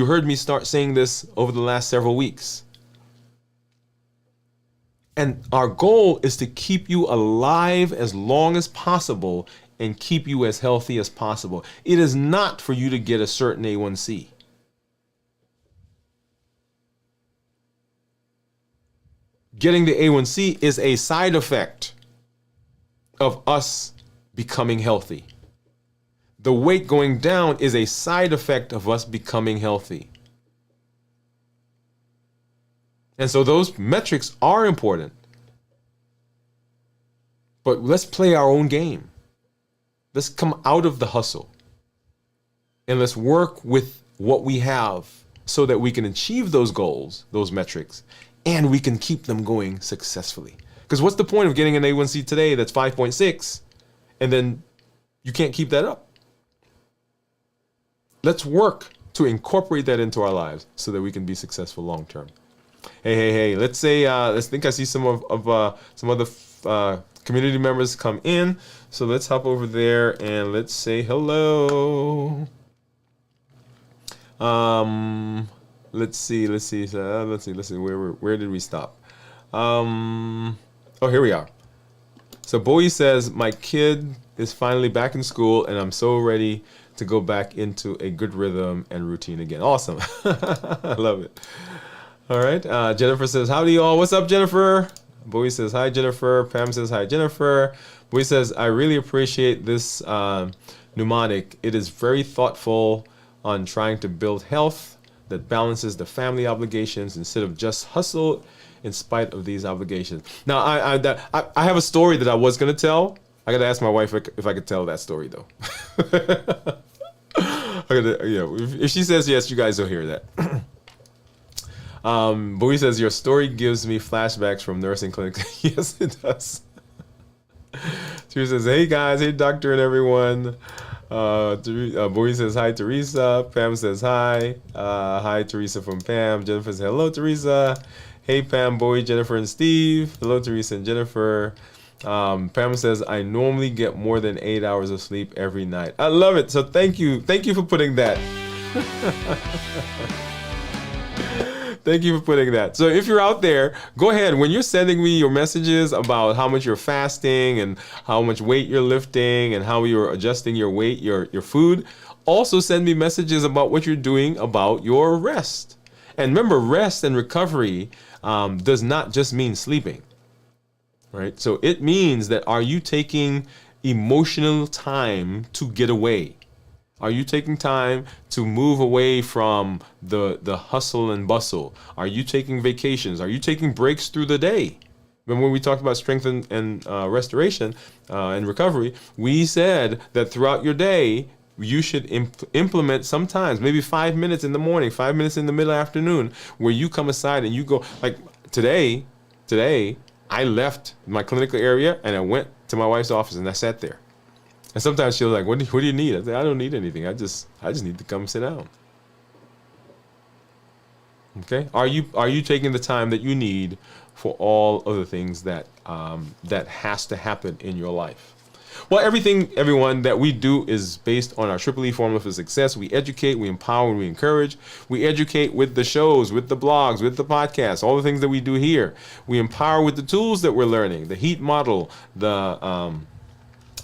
[SPEAKER 1] heard me start saying this over the last several weeks. And our goal is to keep you alive as long as possible and keep you as healthy as possible. It is not for you to get a certain A1C. Getting the A1C is a side effect of us becoming healthy. The weight going down is a side effect of us becoming healthy. And so those metrics are important. But let's play our own game. Let's come out of the hustle. And let's work with what we have so that we can achieve those goals, those metrics, and we can keep them going successfully. Because what's the point of getting an A1C today that's 5.6 and then you can't keep that up? Let's work to incorporate that into our lives so that we can be successful long term. Hey, let's think I see some other community members come in. So let's hop over there and let's say hello. Let's see. Where did we stop? Oh, here we are. So Bowie says, my kid is finally back in school and I'm so ready to go back into a good rhythm and routine again. Awesome. I love it. All right. Jennifer says, howdy y'all. What's up, Jennifer? Bowie says, hi, Jennifer. Pam says, hi, Jennifer. Bowie says, I really appreciate this mnemonic. It is very thoughtful on trying to build health that balances the family obligations instead of just hustle in spite of these obligations. Now, I have a story that I was going to tell. I got to ask my wife if I could tell that story, though. If she says yes, you guys will hear that. Bowie says, your story gives me flashbacks from nursing clinics. Yes, it does. She says, hey guys, hey doctor and everyone. Bowie says, hi Teresa. Pam says, hi. Hi Teresa from Pam. Jennifer says, hello Teresa. Hey Pam, Bowie, Jennifer, and Steve. Hello Teresa and Jennifer. Pam says, I normally get more than 8 hours of sleep every night. I love it. So thank you for putting that. Thank you for putting that. So if you're out there, go ahead. When you're sending me your messages about how much you're fasting and how much weight you're lifting and how you're adjusting your weight, your food, also send me messages about what you're doing about your rest. And remember, rest and recovery does not just mean sleeping, right? So it means that, are you taking emotional time to get away? Are you taking time to move away from the hustle and bustle? Are you taking vacations? Are you taking breaks through the day? Remember when we talked about strength and restoration and recovery, we said that throughout your day, you should implement sometimes, maybe 5 minutes in the morning, 5 minutes in the middle afternoon, where you come aside and you go, like today, I left my clinical area and I went to my wife's office and I sat there. And sometimes she'll like, what do you need? I say, I don't need anything. I just need to come sit down. Okay? Are you taking the time that you need for all of the things that that has to happen in your life? Well, everyone, that we do is based on our Triple E formula for success. We educate, we empower, and we encourage. We educate with the shows, with the blogs, with the podcasts, all the things that we do here. We empower with the tools that we're learning, the HEAT model, the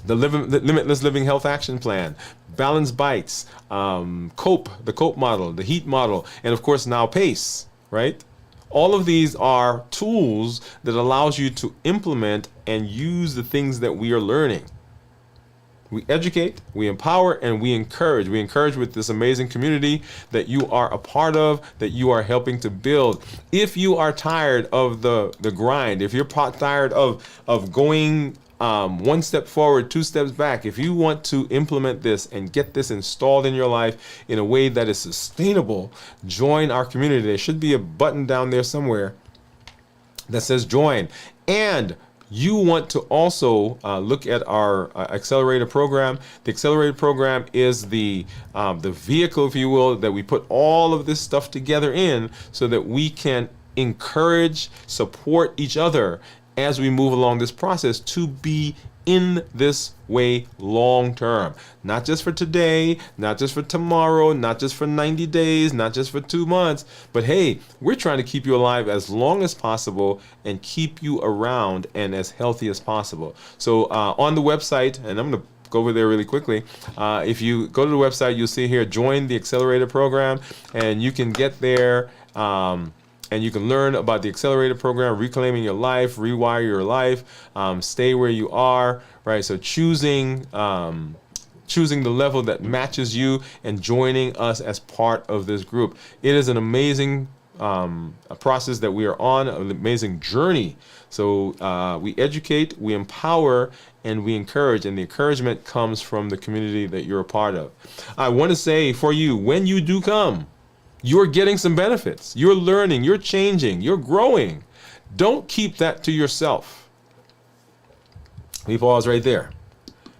[SPEAKER 1] Limitless Living Health Action Plan, Balance Bites, the COPE model, the HEAT model, and of course now PACE, right? All of these are tools that allows you to implement and use the things that we are learning. We educate, we empower, and we encourage. We encourage with this amazing community that you are a part of, that you are helping to build. If you are tired of the grind, if you're tired of going one step forward, 2 steps back, if you want to implement this and get this installed in your life in a way that is sustainable, join our community. There should be a button down there somewhere that says join. And you want to also look at our accelerator program. The accelerator program is the vehicle, if you will, that we put all of this stuff together in so that we can encourage, support each other as we move along this process to be in this way long term. Not just for today, not just for tomorrow, not just for 90 days, not just for 2 months, but hey, we're trying to keep you alive as long as possible and keep you around and as healthy as possible. So on the website, and I'm going to go over there really quickly. If you go to the website, you'll see here, join the accelerator program, and you can get there and you can learn about the accelerator program, reclaiming your life, rewire your life, stay where you are, right? So choosing the level that matches you and joining us as part of this group. It is an amazing a process that we are on, an amazing journey. So we educate, we empower, and we encourage, and the encouragement comes from the community that you're a part of. I want to say for you, when you do come, you're getting some benefits. You're learning, you're changing, you're growing. Don't keep that to yourself. We pause right there.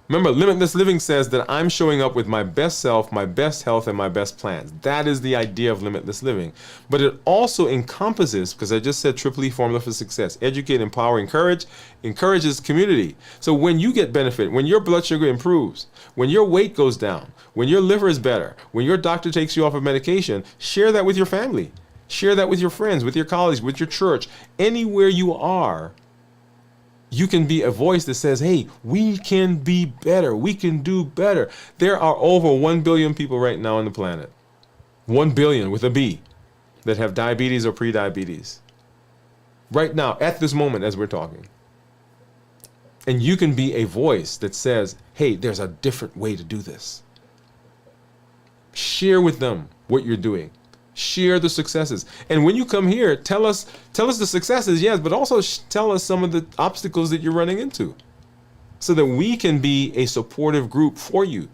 [SPEAKER 1] Remember, Limitless Living says that I'm showing up with my best self, my best health, and my best plans. That is the idea of Limitless Living. But it also encompasses, because I just said Triple E formula for success, educate, empower, encourage, encourages community. So when you get benefit, when your blood sugar improves, when your weight goes down, when your liver is better, when your doctor takes you off of medication, share that with your family. Share that with your friends, with your colleagues, with your church, anywhere you are. You can be a voice that says, hey, we can be better. We can do better. There are over 1 billion people right now on the planet. 1 billion with a B that have diabetes or pre-diabetes. Right now, at this moment, as we're talking. And you can be a voice that says, hey, there's a different way to do this. Share with them what you're doing. Share the successes. And when you come here, tell us the successes, yes, but also tell us some of the obstacles that you're running into so that we can be a supportive group for you.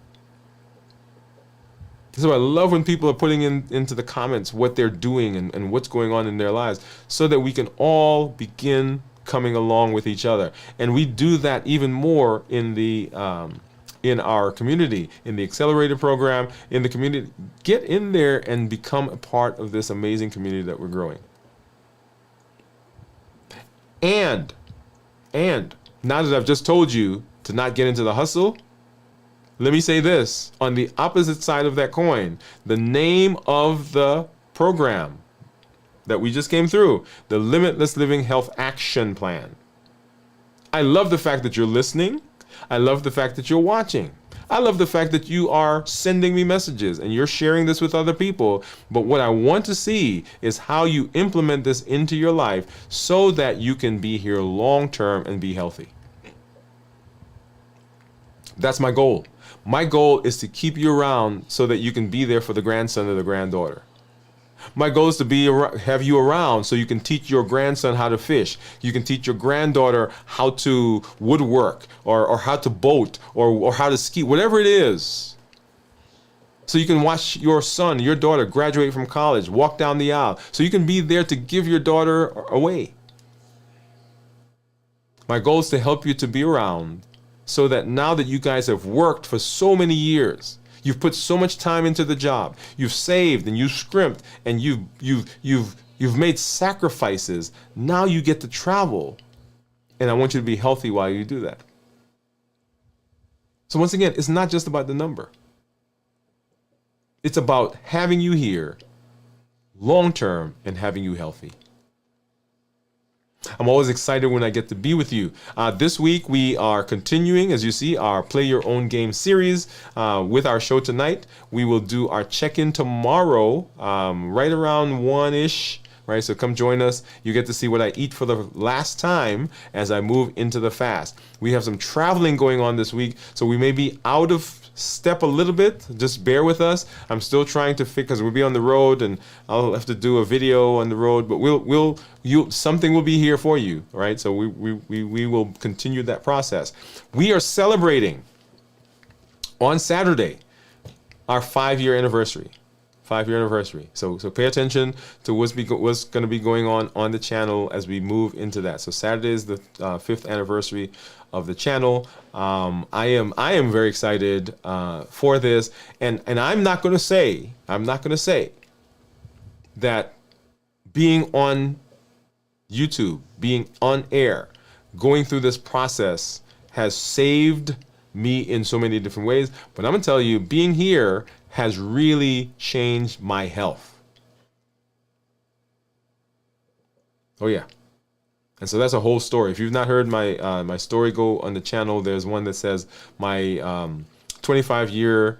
[SPEAKER 1] So I love when people are putting into the comments what they're doing and what's going on in their lives so that we can all begin coming along with each other. And we do that even more in our community, in the accelerator program, in the community. Get in there and become a part of this amazing community that we're growing. And now that I've just told you to not get into the hustle, let me say this. On the opposite side of that coin, the name of the program that we just came through, the Limitless Living Health Action Plan. I love the fact that you're listening. I love the fact that you're watching. I love the fact that you are sending me messages and you're sharing this with other people. But what I want to see is how you implement this into your life so that you can be here long term and be healthy. That's my goal. My goal is to keep you around so that you can be there for the grandson or the granddaughter. My goal is to have you around so you can teach your grandson how to fish. You can teach your granddaughter how to woodwork or how to boat or how to ski, whatever it is. So you can watch your son, your daughter graduate from college, walk down the aisle. So you can be there to give your daughter away. My goal is to help you to be around so that now that you guys have worked for so many years, you've put so much time into the job, you've saved and you've scrimped and you've made sacrifices. Now you get to travel, and I want you to be healthy while you do that. So once again, it's not just about the number. It's about having you here long term and having you healthy. I'm always excited when I get to be with you. This week we are continuing, as you see, our Play Your Own Game series with our show tonight. We will do our check-in tomorrow, right around 1-ish. Right, so come join us. You get to see what I eat for the last time as I move into the fast. We have some traveling going on this week, so we may be out of step a little bit. Just bear with us. I'm still trying to fix, because we'll be on the road, and I'll have to do a video on the road. But something will be here for you, right? So we will continue that process. We are celebrating on Saturday our 5-year anniversary. 5-year anniversary. So pay attention to what's going to be going on the channel as we move into that. So Saturday is the 5th anniversary of the channel. I am very excited for this, and I'm not going to say that being on YouTube, being on air, going through this process has saved me in so many different ways. But I'm going to tell you, being here has really changed my health. Oh yeah. And so that's a whole story. If you've not heard my story, go on the channel. There's one that says my 25-year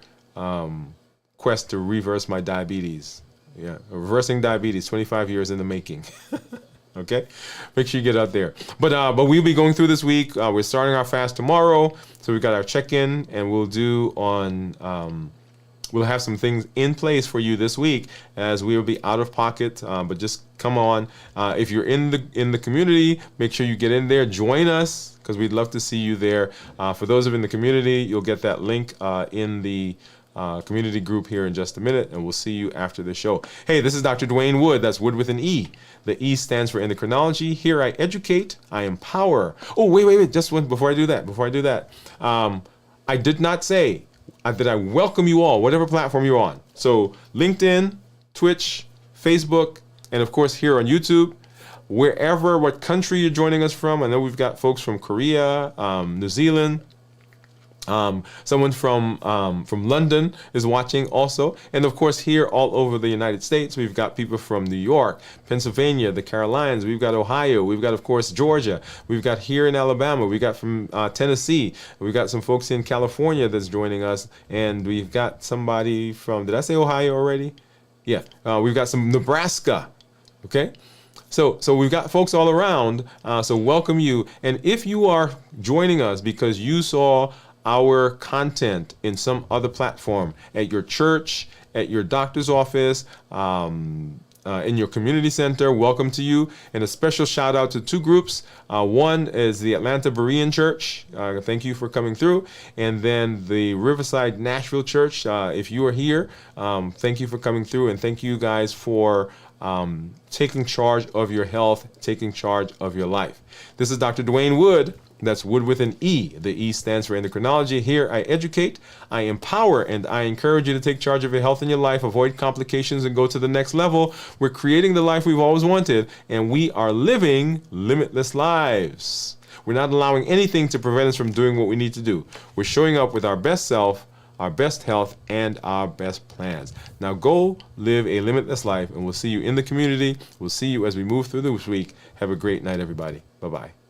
[SPEAKER 1] quest to reverse my diabetes. Yeah, reversing diabetes, 25 years in the making. Okay, make sure you get out there. But we'll be going through this week. We're starting our fast tomorrow, so we've got our check-in, and we'll do on. We'll have some things in place for you this week, as we will be out of pocket. But just come on. If you're in the community, make sure you get in there. Join us, because we'd love to see you there. For those of you in the community, you'll get that link in the community group here in just a minute, and we'll see you after the show. Hey, this is Dr. Dwayne Wood. That's Wood with an E. The E stands for endocrinology. Here I educate, I empower. Oh, wait. Just one before I do that. I did not say that I welcome you all, whatever platform you're on. So LinkedIn, Twitch, Facebook, and of course here on YouTube. Wherever, what country you're joining us from. I know we've got folks from Korea, New Zealand. Someone from London is watching also. And of course here all over the United States, we've got people from New York, Pennsylvania, the Carolinas, we've got Ohio, we've got of course Georgia, we've got here in Alabama, we've got from Tennessee, we've got some folks in California that's joining us, and we've got somebody from, did I say Ohio already? Yeah, we've got some Nebraska, okay? So we've got folks all around, so welcome you. And if you are joining us because you saw our content in some other platform, at your church, at your doctor's office, in your community center, welcome to you. And a special shout out to 2 groups. One is the Atlanta Berean Church. Thank you for coming through. And then the Riverside Nashville Church. If you are here, thank you for coming through. And thank you guys for taking charge of your health, taking charge of your life. This is Dr. Dwayne Wood. That's Wood with an E. The E stands for endocrinology. Here I educate, I empower, and I encourage you to take charge of your health and your life, avoid complications, and go to the next level. We're creating the life we've always wanted, and we are living limitless lives. We're not allowing anything to prevent us from doing what we need to do. We're showing up with our best self, our best health, and our best plans. Now go live a limitless life, and we'll see you in the community. We'll see you as we move through this week. Have a great night, everybody. Bye-bye.